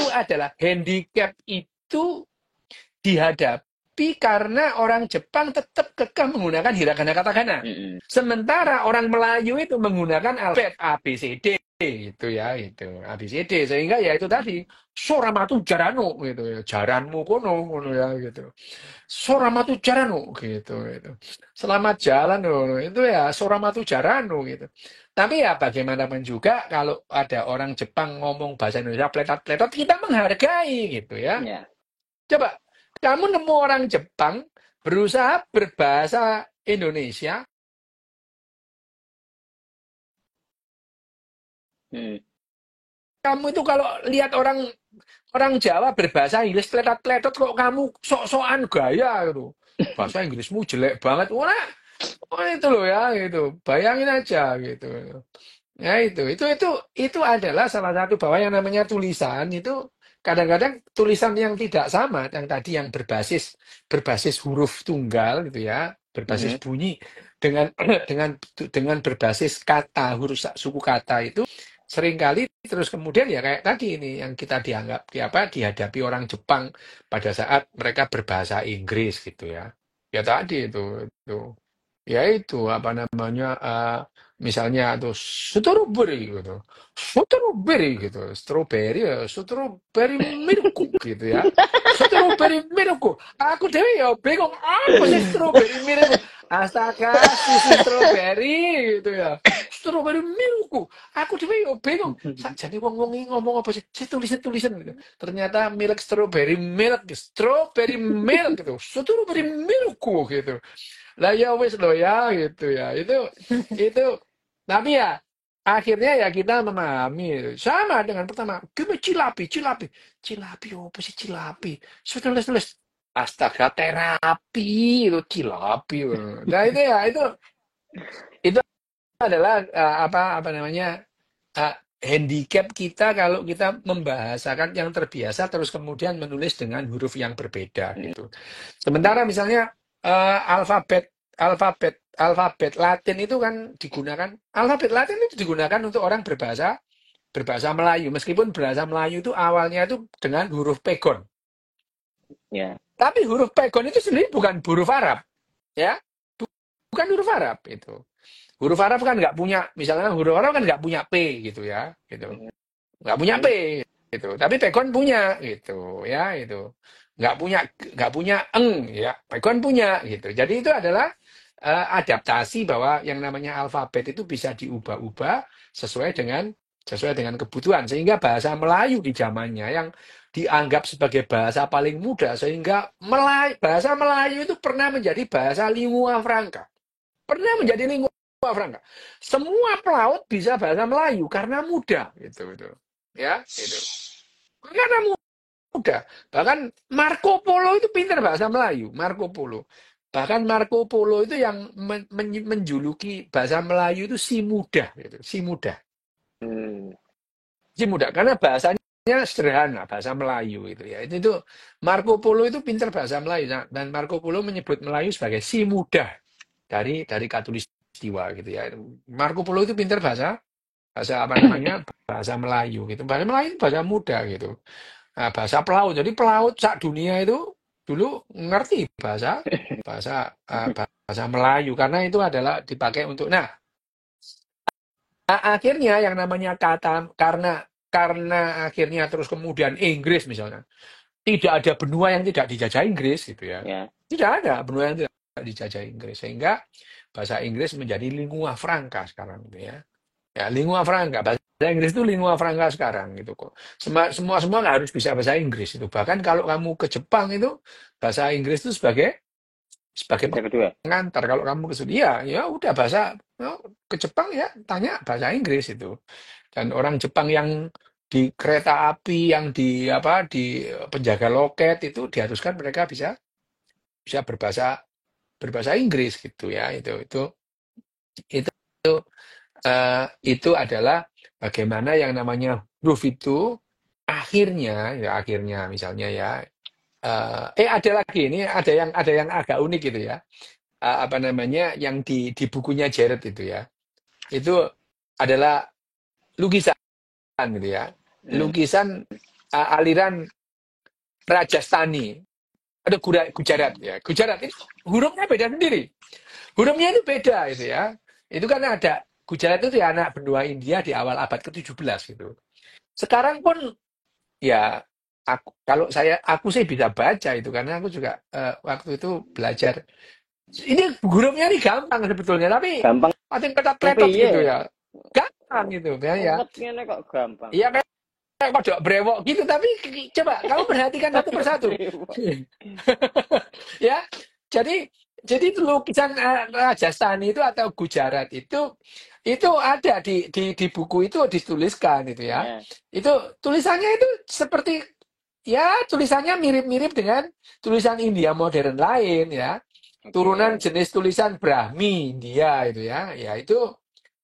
A: adalah handicap itu dihadapi karena orang Jepang tetap kekeh menggunakan hiragana katakana.
B: Mm-mm.
A: Sementara orang Melayu itu menggunakan alfabet A B C D itu ya itu A B C D sehingga ya itu tadi Soramatu Jarano gitu ya jaranmu kono ya gitu Soramatu Jarano gitu. Selamat jalan loh itu ya Soramatu Jarano gitu. Tapi ya bagaimanapun juga kalau ada orang Jepang ngomong bahasa Indonesia pletot-pletot kita menghargai gitu ya.
B: Ya.
A: Coba, kamu nemu orang Jepang berusaha berbahasa Indonesia,
B: Mm.
A: kamu itu kalau lihat orang orang Jawa berbahasa Inggris pletot-pletot kok kamu sok-sokan gaya gitu. Bahasa Inggrismu jelek banget. Wah, itu loh ya gitu. Bayangin aja gitu. Ya itu adalah salah satu bahwa yang namanya tulisan itu kadang-kadang tulisan yang tidak sama yang tadi yang berbasis huruf tunggal gitu ya berbasis
B: Mhm.
A: bunyi dengan dengan berbasis kata huruf suku kata itu seringkali terus kemudian ya kayak tadi ini yang kita dianggap dihadapi orang Jepang pada saat mereka berbahasa Inggris gitu ya. Ya tadi itu. Ya itu apa namanya misalnya tuh strawberry gitu. Strawberry gitu. Strawberry ya strawberry milkku gitu ya. Strawberry milkku. Aku dewe ya bingung apa sih strawberry milkku. Astaga, susu strawberry gitu ya. Strawberry milkku. Aku dewe ya bingung. Jadi wong-wong ini ngomong apa sih? Saya tulisan gitu. Ternyata milk strawberry milk gitu. Strawberry milkku gitu. Lah ya wis lo ya gitu ya. Itu tapi ya akhirnya ya kita memahami sama dengan pertama gimana cilapi cilapi apa sih cilapi sudah tulis astaga terapi itu cilapi nah itu adalah apa namanya uh, handicap kita kalau kita membahasakan yang terbiasa terus kemudian menulis dengan huruf yang berbeda
B: Mhm.
A: gitu. Sementara misalnya alfabet Latin itu kan digunakan alfabet Latin itu digunakan untuk orang berbahasa berbahasa Melayu meskipun bahasa Melayu itu awalnya itu dengan huruf pegon.
B: Ya.
A: Tapi huruf pegon itu sendiri bukan huruf Arab, ya, bukan huruf Arab itu. Huruf Arab kan nggak punya, misalnya huruf Arab kan nggak punya P gitu ya, gitu.
B: Mhm.
A: Nggak punya P gitu. Tapi pegon punya gitu ya itu. Nggak punya eng ya. Pegon punya gitu. Jadi itu adalah adaptasi bahwa yang namanya alfabet itu bisa diubah-ubah sesuai dengan kebutuhan sehingga bahasa Melayu di zamannya yang dianggap sebagai bahasa paling mudah sehingga bahasa Melayu itu pernah menjadi bahasa lingua franca. Pernah
B: Ya.
A: menjadi lingua franca. Semua pelaut bisa bahasa Melayu karena mudah gitu. Ya, itu. Karena mudah. Bahkan Marco Polo itu pintar bahasa Melayu, Marco Polo. Bahkan Marco Polo itu yang menjuluki bahasa Melayu itu si mudah gitu, si mudah.
B: Hmm.
A: Si mudah karena bahasanya sederhana, bahasa Melayu itu ya. Itu Marco Polo itu pintar bahasa Melayu dan Marco Polo menyebut Melayu sebagai si mudah dari Katulistiwa gitu ya. Marco Polo itu pintar bahasa bahasa apa namanya bahasa Melayu gitu. Bahasa Melayu itu bahasa muda gitu. Nah, bahasa pelaut. Jadi pelaut sak dunia itu dulu ngerti bahasa bahasa bahasa Melayu karena itu adalah dipakai untuk. Nah, akhirnya yang namanya kata karena akhirnya terus kemudian Inggris misalnya tidak ada benua yang tidak dijajah Inggris gitu ya.
B: Ya.
A: Tidak ada benua yang tidak dijajah Inggris sehingga bahasa Inggris menjadi lingua franca sekarang gitu ya. Ya, lingua franca. Bahasa Inggris itu lingua franca sekarang gitu kok. Semua nggak harus bisa bahasa Inggris itu. Bahkan kalau kamu ke Jepang itu bahasa Inggris itu sebagai
B: Bisa kedua.
A: pengantar. Kalau kamu ke Sudi ya udah ke Jepang ya tanya bahasa Inggris itu. Dan orang Jepang yang di kereta api yang di penjaga loket itu diharuskan mereka bisa bisa berbahasa berbahasa Inggris gitu ya. Itu itu adalah bagaimana yang namanya huruf itu akhirnya misalnya ya ada lagi ini ada yang agak unik gitu ya. Apa namanya yang di bukunya Jared itu ya itu adalah lukisan gitu ya
B: Hmm.
A: lukisan aliran Rajasthani ada Gujarat ya Gujarat ini hurufnya beda sendiri hurufnya itu beda itu ya itu kan ada Gujarat itu ya anak benua India di awal abad ke-17 gitu. Sekarang pun ya aku sih bisa baca itu karena aku juga waktu itu belajar. Ini hurufnya ini gampang sebetulnya tapi
B: Gampang
A: paling ketat-kletot
B: piye?
A: gitu ya. Gampang gitu ya.
B: Ruwet ngene kok gampang.
A: Iya kayak kodok brewok gitu tapi coba kamu perhatikan satu
B: Aduh,
A: persatu.
B: brewok.
A: Ya. Jadi itu lukisan Rajasthan itu atau Gujarat itu ada di buku itu dituliskan itu ya.
B: Ya.
A: Itu tulisannya itu seperti ya tulisannya mirip-mirip dengan tulisan India modern lain ya. Turunan
B: Oke.
A: jenis tulisan Brahmi India itu ya. Ya itu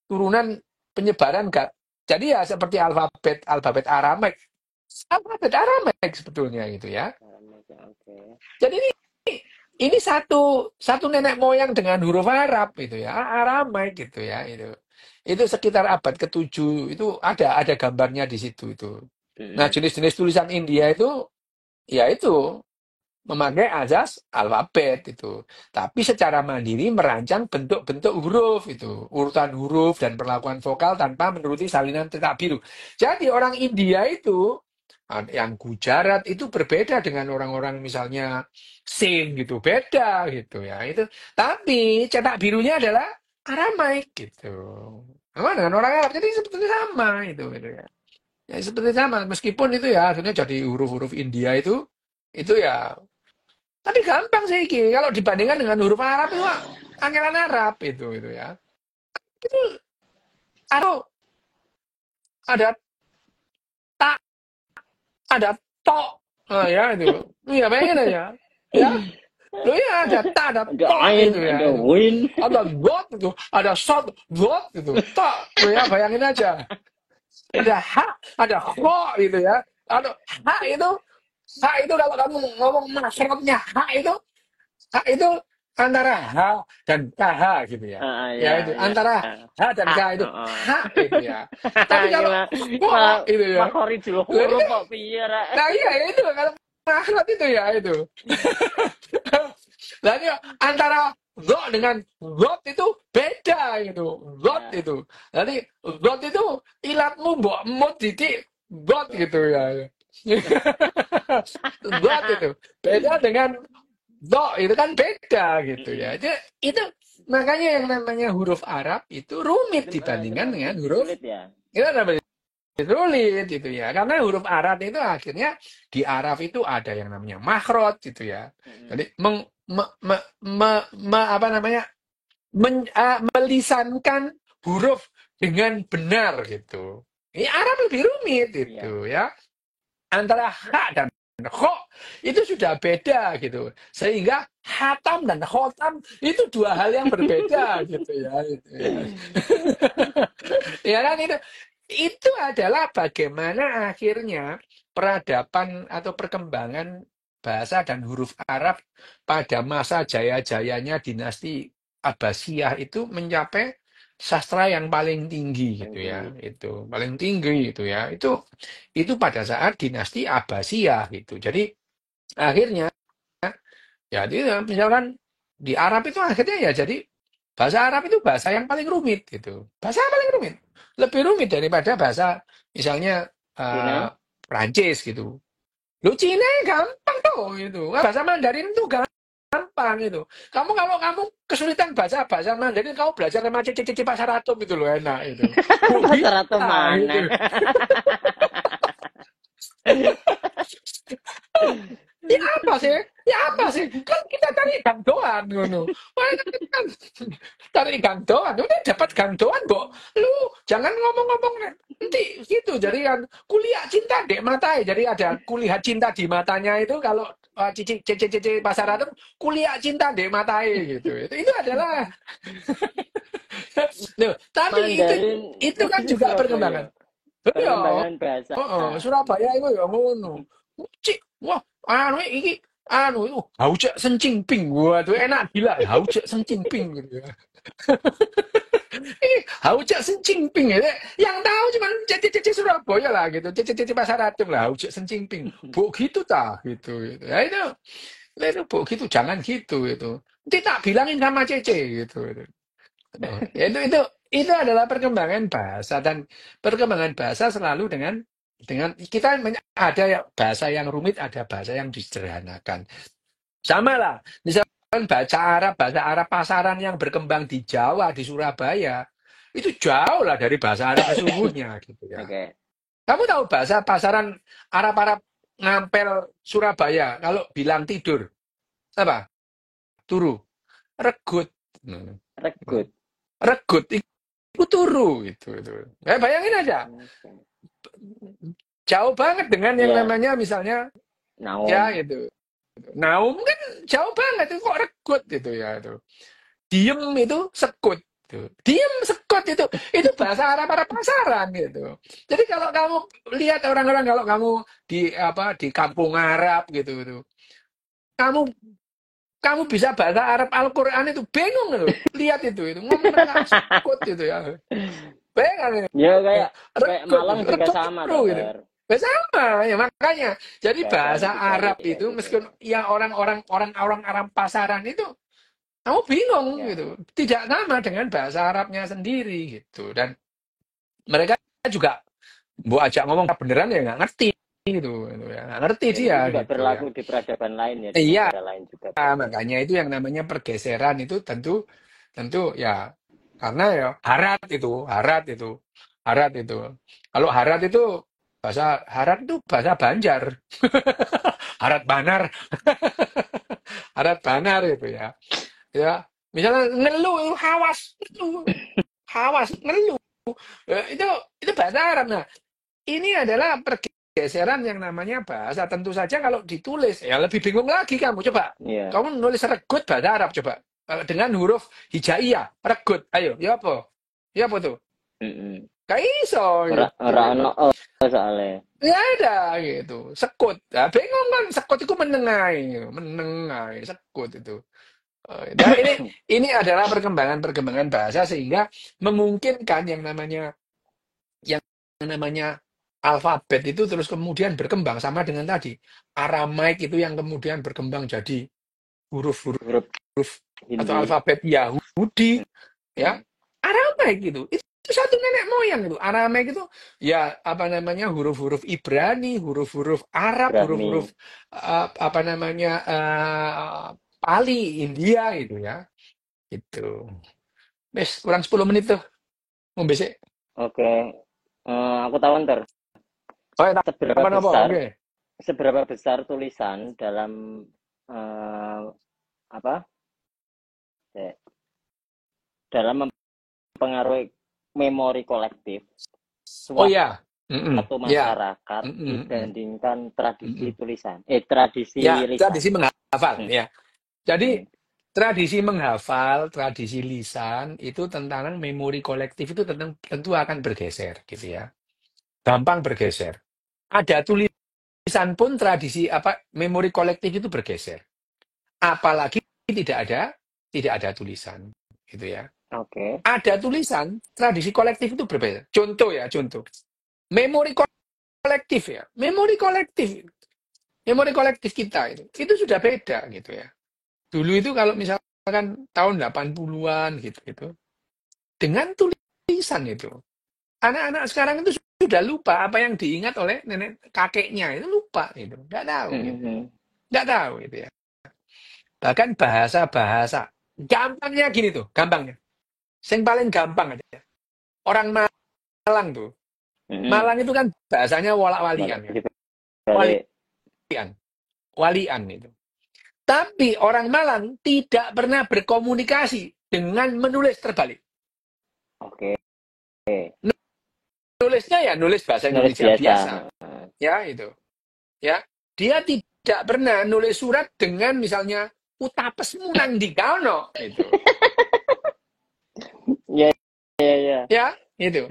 A: turunan penyebaran gak. Jadi ya seperti alfabet alfabet Aramek. Alfabet Aramek sebetulnya gitu ya.
B: Oke.
A: Jadi ini ini satu nenek moyang dengan huruf Arab itu ya, Aramaik gitu ya itu. Itu sekitar abad ke-7 itu ada gambarnya di situ itu. Nah,
B: Mm-mm.
A: jenis-jenis tulisan India itu ya itu memakai azas alfabet itu. Tapi secara mandiri merancang bentuk-bentuk huruf itu, urutan huruf dan perlakuan vokal tanpa menuruti salinan cetak biru. Jadi orang India itu yang Gujarat itu berbeda dengan orang-orang misalnya Sing gitu, beda gitu ya. Itu tapi cetak birunya adalah Aramaik gitu. Sama dengan orang Arab, jadi sebetulnya sama itu gitu ya. Ya seperti sama meskipun itu ya akhirnya jadi huruf-huruf India itu ya tapi gampang sih Ki. Kalau dibandingkan dengan huruf Arab itu anggaran Arab itu ya. Itu atau ada tak, ada tok. Nah, ya itu. Iya bayangin aja. Ya, lo ya ada tak, ada
B: Ada
A: tok
B: ain,
A: itu ya
B: ada
A: itu.
B: win.
A: Ada got itu, ada shot got itu. Tak, lo ya bayangin aja. Ada hak, ada kho gitu ya. Ada hak itu kalau kamu ngomong maksudnya hak itu antara H dan KH gitu ya.
B: Ah,
A: Ya
B: ya,
A: itu
B: ya.
A: antara H dan K
B: Hak,
A: itu
B: heeh.
A: hak itu ya. Tapi kalau
B: Gimana?
A: kok itu ya.
B: Makhorijul
A: Lah
B: huruf
A: itu,
B: kok piye rek?
A: nah iya itu kalau makhluk itu ya itu. Lah ini antara God dengan God itu beda gitu. God
B: Ya.
A: itu. Nanti God itu ilatmu mbok emut didik God gitu ya. God itu beda dengan Do itu kan beda gitu ya.
B: Mm-mm.
A: Itu makanya yang namanya huruf Arab itu rumit dibandingkan
B: Kenapa
A: dengan huruf
B: sulit ya?
A: itu namanya sulit gitu ya. Karena huruf Arab itu akhirnya di Arab itu ada yang namanya makhraj gitu ya.
B: Mm-mm.
A: Jadi apa namanya melisankan huruf dengan benar gitu. Ini Arab lebih rumit
B: Iya.
A: itu ya antara hak dan kho itu sudah beda gitu. Sehingga hatam dan khotam itu dua hal yang berbeda gitu ya. Gitu ya. Ya kan itu adalah bagaimana akhirnya peradaban atau perkembangan bahasa dan huruf Arab pada masa jaya-jayanya dinasti Abbasiyah itu mencapai sastra yang paling tinggi
B: Paling
A: gitu ya.
B: tinggi.
A: Itu paling tinggi itu ya. Itu pada saat dinasti Abbasiyah gitu. Jadi akhirnya jadi misalkan di Arab itu akhirnya ya jadi bahasa Arab itu bahasa yang paling rumit gitu. Bahasa yang paling rumit. Lebih rumit daripada bahasa misalnya
B: Cina?
A: Prancis gitu. Lu Cina gampang tuh gitu. Bahasa Mandarin itu gampang itu. Kalau kamu kesulitan bahasa bahasa Mandarin kamu belajar sama cici-cici pasar atom itu loh enak itu. Kok
B: Pasar atau
A: bisa
B: mana?
A: gitu. Ya apa sih? Ya apa sih? Kan kita cari gangdoan ngono. Wah, kan cari gangdoan. Udah dapat gangdoan, Mbok. Lu jangan ngomong-ngomong nanti gitu. Jadi kan kuliah cinta dek matai. Jadi ada kuliah cinta di matanya itu kalau cici cici cici pasar itu kuliah cinta dek matai gitu. Itu adalah Loh, tapi
B: Mandarin
A: itu kan juga perkembangan.
B: Surabaya.
A: Iya.
B: Perkembangan bahasa.
A: Heeh, Surabaya itu ya ngono. Cik, wah, anu iki anu itu Haujek Sencingping. Wah, itu enak gila, Haujek Sencingping gitu ya. Ini Haujek Sencingping ya. Yang tahu cuma cici-cici Surabaya lah gitu. Cici-cici pasar atom lah, Haujek Sencingping. Bu gitu tah gitu. Ya itu bu gitu jangan gitu itu. Nanti tak bilangin sama Cece gitu. Ya, itu adalah perkembangan bahasa dan perkembangan bahasa selalu dengan kita ada ya bahasa yang rumit, ada bahasa yang disederhanakan. Sama lah, misalkan bahasa Arab pasaran yang berkembang di Jawa, di Surabaya, itu jauh lah dari bahasa Arab sesungguhnya gitu ya.
B: Oke.
A: Kamu tahu bahasa pasaran Arab-Arab ngampel Surabaya kalau bilang tidur apa? Turu, regut. Hmm.
B: Regut.
A: Regut itu turu gitu. Bayangin aja.
B: Oke.
A: Jauh banget dengan yang
B: Ya,
A: namanya misalnya ya
B: naum.
A: itu. Naum kan jauh banget itu kok regut gitu ya itu. Diem itu sekut gitu. Diem sekut itu bahasa Arab-Arab pasaran gitu. Jadi kalau kamu lihat orang-orang kalau kamu di kampung Arab gitu. Kamu kamu bisa bahasa Arab Al-Quran itu bingung loh. Lihat itu ngomong mereka sekut itu ya. Bayangkan
B: Ya
A: ya,
B: kayak kayak
A: regut
B: Malang
A: itu,
B: juga
A: regut
B: sama
A: bro
B: toh,
A: gitu.
B: Her.
A: Ya sama ya makanya. Jadi
B: Kadang
A: bahasa
B: juga
A: Arab
B: kayak
A: itu
B: gitu.
A: meskipun ya orang-orang Arab pasaran itu kamu bingung
B: Ya,
A: gitu. Tidak sama dengan bahasa Arabnya sendiri gitu. Dan mereka juga bu ajak ngomong beneran ya nggak ngerti gitu ya. Nggak ngerti
B: ya
A: dia
B: itu juga
A: gitu ya.
B: berlaku di peradaban lain ya, di
A: Iya,
B: negara lain juga berarti.
A: makanya itu yang namanya pergeseran itu tentu tentu ya karena ya harat itu. Kalau harat itu bahasa Banjar, harat banar, harat banar itu ya. Ya, misalnya ngeluh itu hawas ngeluh. Itu bahasa Arab. Nah, ini adalah pergeseran yang namanya bahasa. Tentu saja kalau ditulis, ya lebih bingung lagi kamu. Coba,
B: Iya.
A: kamu nulis regut bahasa Arab, coba. Dengan huruf hijaiyah, regut. Ayo, ya apa? Ya apa tuh?
B: Mm-mm.
A: Gak iso gitu.
B: Ora ono soalnya.
A: Ya ada gitu. Sekut. Nah, bingung kan, sekut itu menengai. Gitu. Menengai, sekut itu. Nah, ini adalah perkembangan-perkembangan bahasa sehingga memungkinkan yang namanya alfabet itu terus kemudian berkembang sama dengan tadi Aramaik itu yang kemudian berkembang jadi huruf-huruf
B: Huruf
A: atau
B: Hindi.
A: alfabet Yahudi ya
B: Mm.
A: Aramaik itu satu nenek moyang itu Aramaik itu ya apa namanya huruf-huruf Ibrani huruf-huruf Arab huruf-huruf
B: Brahmi.
A: apa namanya Pali India gitu ya itu Bes kurang 10 menit tuh mau besok
B: Oke. Aku tahu ntar
A: oh ya
B: seberapa
A: apa
B: besar
A: oke
B: seberapa besar tulisan dalam eh, apa? eh, dalam mempengaruhi memori kolektif
A: oh ya mm
B: suatu
A: ya
B: masyarakat
A: mm-mm.
B: dibandingkan tradisi
A: Mm-mm.
B: tulisan tradisi
A: Ya,
B: lisan.
A: tradisi menghafal,
B: Hmm,
A: ya. Jadi,
B: hmm.
A: tradisi menghafal, tradisi lisan, itu tentang memori kolektif itu tentu akan bergeser, gitu ya. Gampang bergeser. Ada tulisan pun tradisi apa memori kolektif itu bergeser. Apalagi tidak ada tulisan, gitu ya.
B: Oke.
A: Ada tulisan, tradisi kolektif itu berbeda. Contoh ya, contoh. Memori kolektif ya. Memori kolektif kita itu sudah beda gitu ya. Dulu itu kalau misalkan tahun 80-an gitu. Dengan tulisan itu. Anak-anak sekarang itu sudah lupa apa yang diingat oleh nenek kakeknya. Itu lupa gitu. Nggak tahu
B: Hmm,
A: gitu.
B: hmm.
A: Nggak tahu gitu ya. Bahkan bahasa-bahasa. Gampangnya gini tuh. Gampangnya. Yang paling gampang aja. Orang Malang tuh.
B: Hmm.
A: Malang itu kan bahasanya
B: Boleh
A: walak-walian kan.
B: dibalik.
A: Walian. Walian itu. Tapi orang Malang tidak pernah berkomunikasi dengan menulis terbalik.
B: Oke.
A: Nulisnya ya nulis bahasa
B: Nulis
A: Indonesia
B: biasa.
A: biasa. Ya, itu. Ya. Dia tidak pernah nulis surat dengan misalnya utapesmu nang di kano itu.
B: Ya, ya, ya.
A: Ya, itu.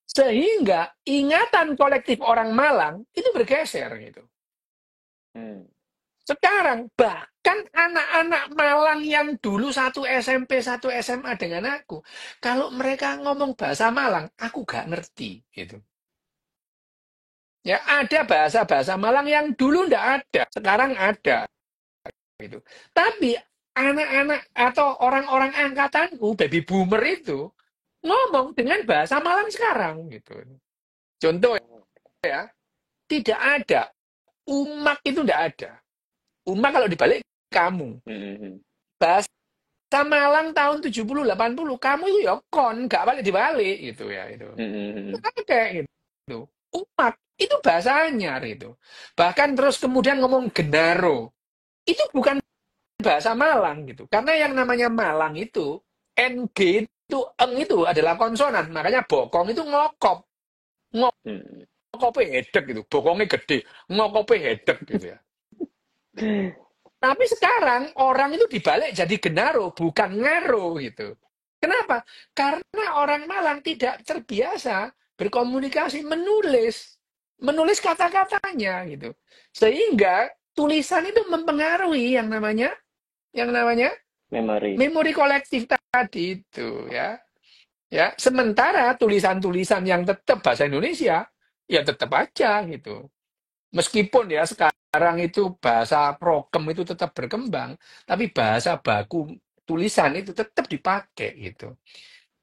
A: Sehingga ingatan kolektif orang Malang itu bergeser gitu.
B: Hmm.
A: Sekarang bahkan anak-anak Malang yang dulu satu SMP, satu SMA dengan aku, kalau mereka ngomong bahasa Malang, aku gak ngerti gitu. Ya ada bahasa-bahasa Malang yang dulu ndak ada, sekarang ada gitu. Tapi anak-anak atau orang-orang angkatanku, baby boomer itu ngomong dengan bahasa Malang sekarang gitu. Contoh ya, tidak ada umak itu ndak ada. Umak kalau dibalik kamu.
B: Hmm, hmm.
A: Bahasa Malang tahun 70 80 kamu itu ya kon, nggak balik-dibalik gitu ya itu.
B: Hmm, hmm.
A: Kayak gitu. Umak itu bahasa anyar itu. Bahkan terus kemudian ngomong genaro. Itu bukan bahasa Malang gitu. Karena yang namanya Malang itu NG itu eng itu adalah konsonan. Makanya bokong itu ngokop.
B: Hmm.
A: Ngokopnya hedek gitu. Bokongnya gede. Ngokopnya hedek gitu ya. Tapi sekarang orang itu dibalik jadi genaro, bukan ngaro gitu. Kenapa? Karena orang Malang tidak terbiasa berkomunikasi menulis. Menulis kata-katanya gitu. Sehingga tulisan itu mempengaruhi yang namanya yang namanya
B: Memori.
A: memori kolektif tadi itu ya. Ya, sementara tulisan-tulisan yang tetap bahasa Indonesia ya tetap aja gitu. Meskipun ya sekarang itu bahasa prokem itu tetap berkembang, tapi bahasa baku tulisan itu tetap dipakai gitu.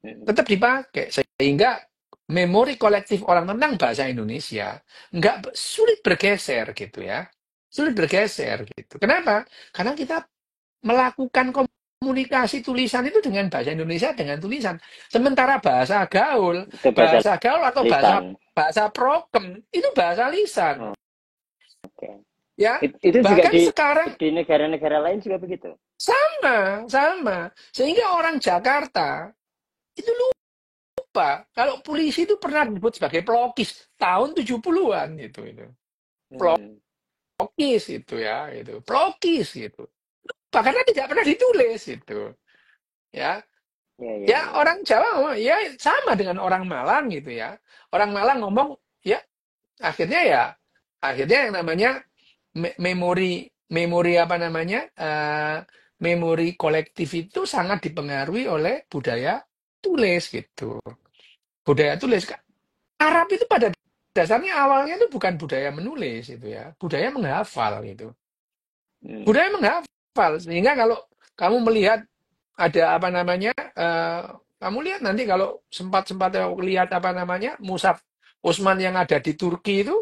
B: Mm,
A: Tetap dipakai sehingga memori kolektif orang tentang bahasa Indonesia nggak sulit bergeser gitu ya. Sulit bergeser gitu. Kenapa? Karena kita melakukan komunikasi tulisan itu dengan bahasa Indonesia dengan tulisan. Sementara
B: itu bahasa
A: bahasa gaul atau
B: lisan.
A: bahasa prokem itu bahasa lisan,
B: Oh, oke.
A: ya.
B: Itu juga
A: Bahkan sekarang
B: di negara-negara lain juga begitu.
A: sama, sama. Sehingga orang Jakarta itu lupa kalau polisi itu pernah disebut sebagai pelokis tahun 70-an itu.
B: Hmm.
A: Pelokis itu ya, itu. Pelokis itu. Bahkan tidak pernah ditulis itu, ya.
B: Ya, ya,
A: Ya,
B: ya.
A: orang Jawa ngomong, ya sama dengan orang Malang gitu ya. Orang Malang ngomong, ya akhirnya ya, akhirnya yang namanya memori memori apa namanya memori kolektif itu sangat dipengaruhi oleh budaya tulis gitu. Budaya tulis. Arab itu pada dasarnya awalnya itu bukan budaya menulis itu ya, budaya menghafal gitu.
B: Hmm.
A: Budaya menghafal sehingga kalau kamu melihat ada apa namanya kamu lihat nanti kalau sempat lihat apa namanya Musaf Utsman yang ada di Turki itu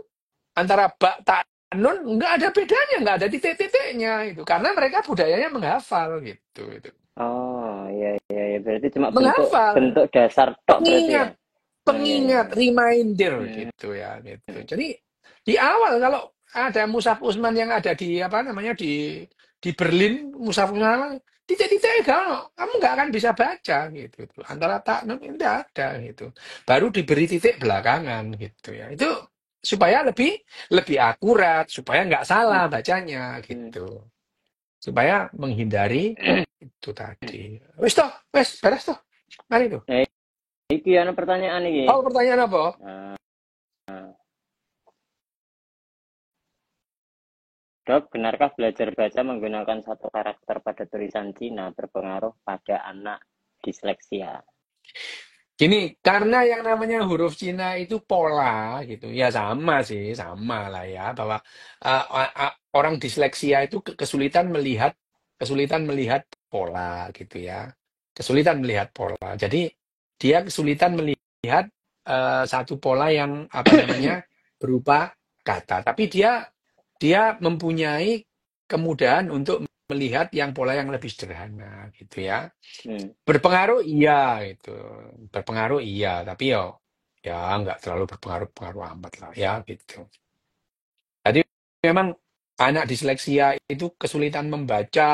A: antara Bak Tanun nggak ada bedanya, nggak ada titik-titiknya itu karena mereka budayanya menghafal gitu itu.
B: Oh, ya, ya, ya. Berarti cuma bentuk
A: Menghafal,
B: bentuk dasar tok berarti ya.
A: pengingat,
B: Oh, ya, ya,
A: pengingat,
B: ya.
A: reminder
B: Hmm.
A: gitu ya gitu. Jadi di awal kalau ada Musaf Utsman yang ada di apa namanya di Berlin, Musaf Utsman titik-titik kalau kamu nggak akan bisa baca gitu. Antara tak tidak ada gitu. Baru diberi titik belakangan gitu ya. Itu supaya lebih lebih akurat, supaya nggak
B: Hmm.
A: salah bacanya
B: Hmm.
A: gitu. Supaya menghindari itu tadi. Wes toh, wes beres toh. Mari tuh.
B: Nah, iki ana pertanyaan iki.
A: Oh, pertanyaan apa?
B: Nah, Dok, benarkah belajar baca menggunakan satu karakter pada tulisan Cina berpengaruh pada anak disleksia?
A: Gini, karena yang namanya huruf Cina itu pola gitu, ya sama sih, sama lah ya, bahwa orang disleksia itu kesulitan melihat pola gitu ya, kesulitan melihat pola. Jadi dia kesulitan melihat satu pola yang apa namanya berupa kata, tapi dia mempunyai kemudahan untuk melihat yang pola yang lebih sederhana gitu ya.
B: Hmm.
A: Berpengaruh iya itu. Berpengaruh iya, tapi ya nggak terlalu berpengaruh amat lah ya gitu. Jadi memang anak disleksia itu kesulitan membaca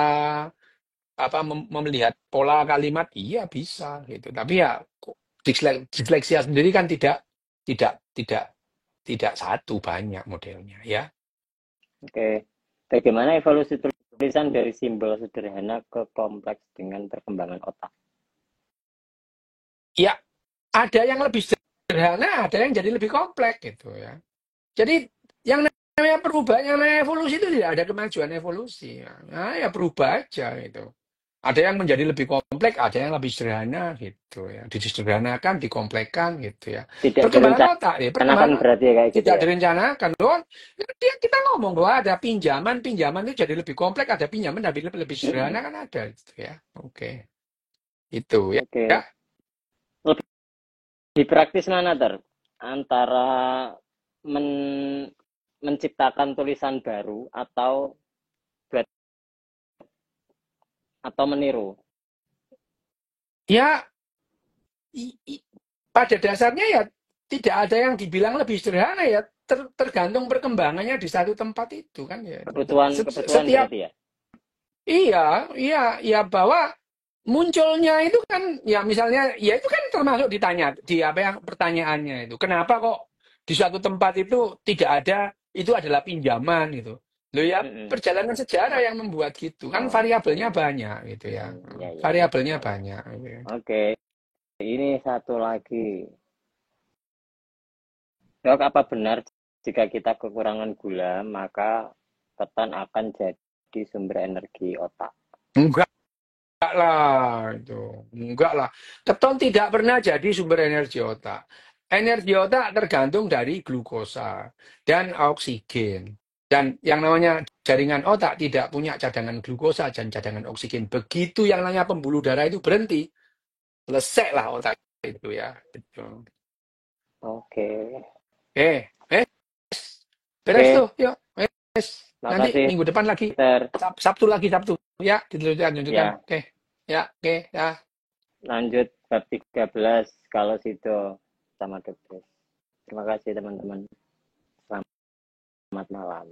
A: melihat pola kalimat iya bisa gitu. Tapi ya disleksia sendiri kan tidak tidak tidak satu banyak modelnya ya.
B: Oke. Bagaimana evolusi tulisan dari simbol sederhana ke kompleks dengan perkembangan otak?
A: Ya ada yang lebih sederhana, ada yang jadi lebih kompleks gitu ya. Jadi yang namanya perubahan, yang namanya evolusi itu tidak ada kemajuan evolusi. Nah, ya berubah aja gitu. Ada yang menjadi lebih kompleks, ada yang lebih sederhana gitu ya. Disederhanakan, dikomplekkan gitu ya.
B: Tidak
A: Perkembangan otak ya,
B: direncanakan
A: perkembangan otak
B: berarti ya kayak gitu
A: tidak
B: ya?
A: direncanakan doang. Kita ngomong bahwa ada pinjaman itu jadi lebih kompleks, ada pinjaman lebih sederhana
B: Hmm.
A: kan ada gitu ya. Oke, itu ya. Ya.
B: Oke. Lebih praktis mana ter? Antara men menciptakan tulisan baru buat atau meniru?
A: Ya, pada dasarnya ya tidak ada yang dibilang lebih sederhana ya tergantung perkembangannya di satu tempat itu kan ya
B: Kebutuhan
A: setiap
B: berarti ya?
A: iya iya iya bahwa munculnya itu kan ya misalnya ya itu kan termasuk ditanya di apa yang pertanyaannya itu kenapa kok di suatu tempat itu tidak ada itu adalah pinjaman gitu loh ya
B: Hmm.
A: perjalanan sejarah yang membuat gitu kan
B: Oh,
A: variabelnya
B: iya.
A: banyak gitu ya
B: Ya, ya, ya.
A: variabelnya
B: Oh, ya.
A: banyak gitu ya.
B: Oke, ini satu lagi. Dok, apa benar jika kita kekurangan gula, maka ketan akan jadi sumber energi otak?
A: Enggak lah, itu. Enggak lah. Keton tidak pernah jadi sumber energi otak. Energi otak tergantung dari glukosa dan oksigen. Dan yang namanya jaringan otak tidak punya cadangan glukosa dan cadangan oksigen. Begitu yang namanya pembuluh darah itu berhenti, selesai lah otak itu ya. Gitu.
B: Oke.
A: Eh, eh, beres tuh,
B: Oke,
A: yuk. Beres. Nanti
B: makasih,
A: minggu depan lagi.
B: Ter.
A: Sabtu lagi, Sabtu. Ya, dilanjutkan.
B: Ya,
A: Oke. Ya, oke. Ya.
B: lanjut bab 13 kalau sido sama The Terima kasih teman-teman. Selamat malam.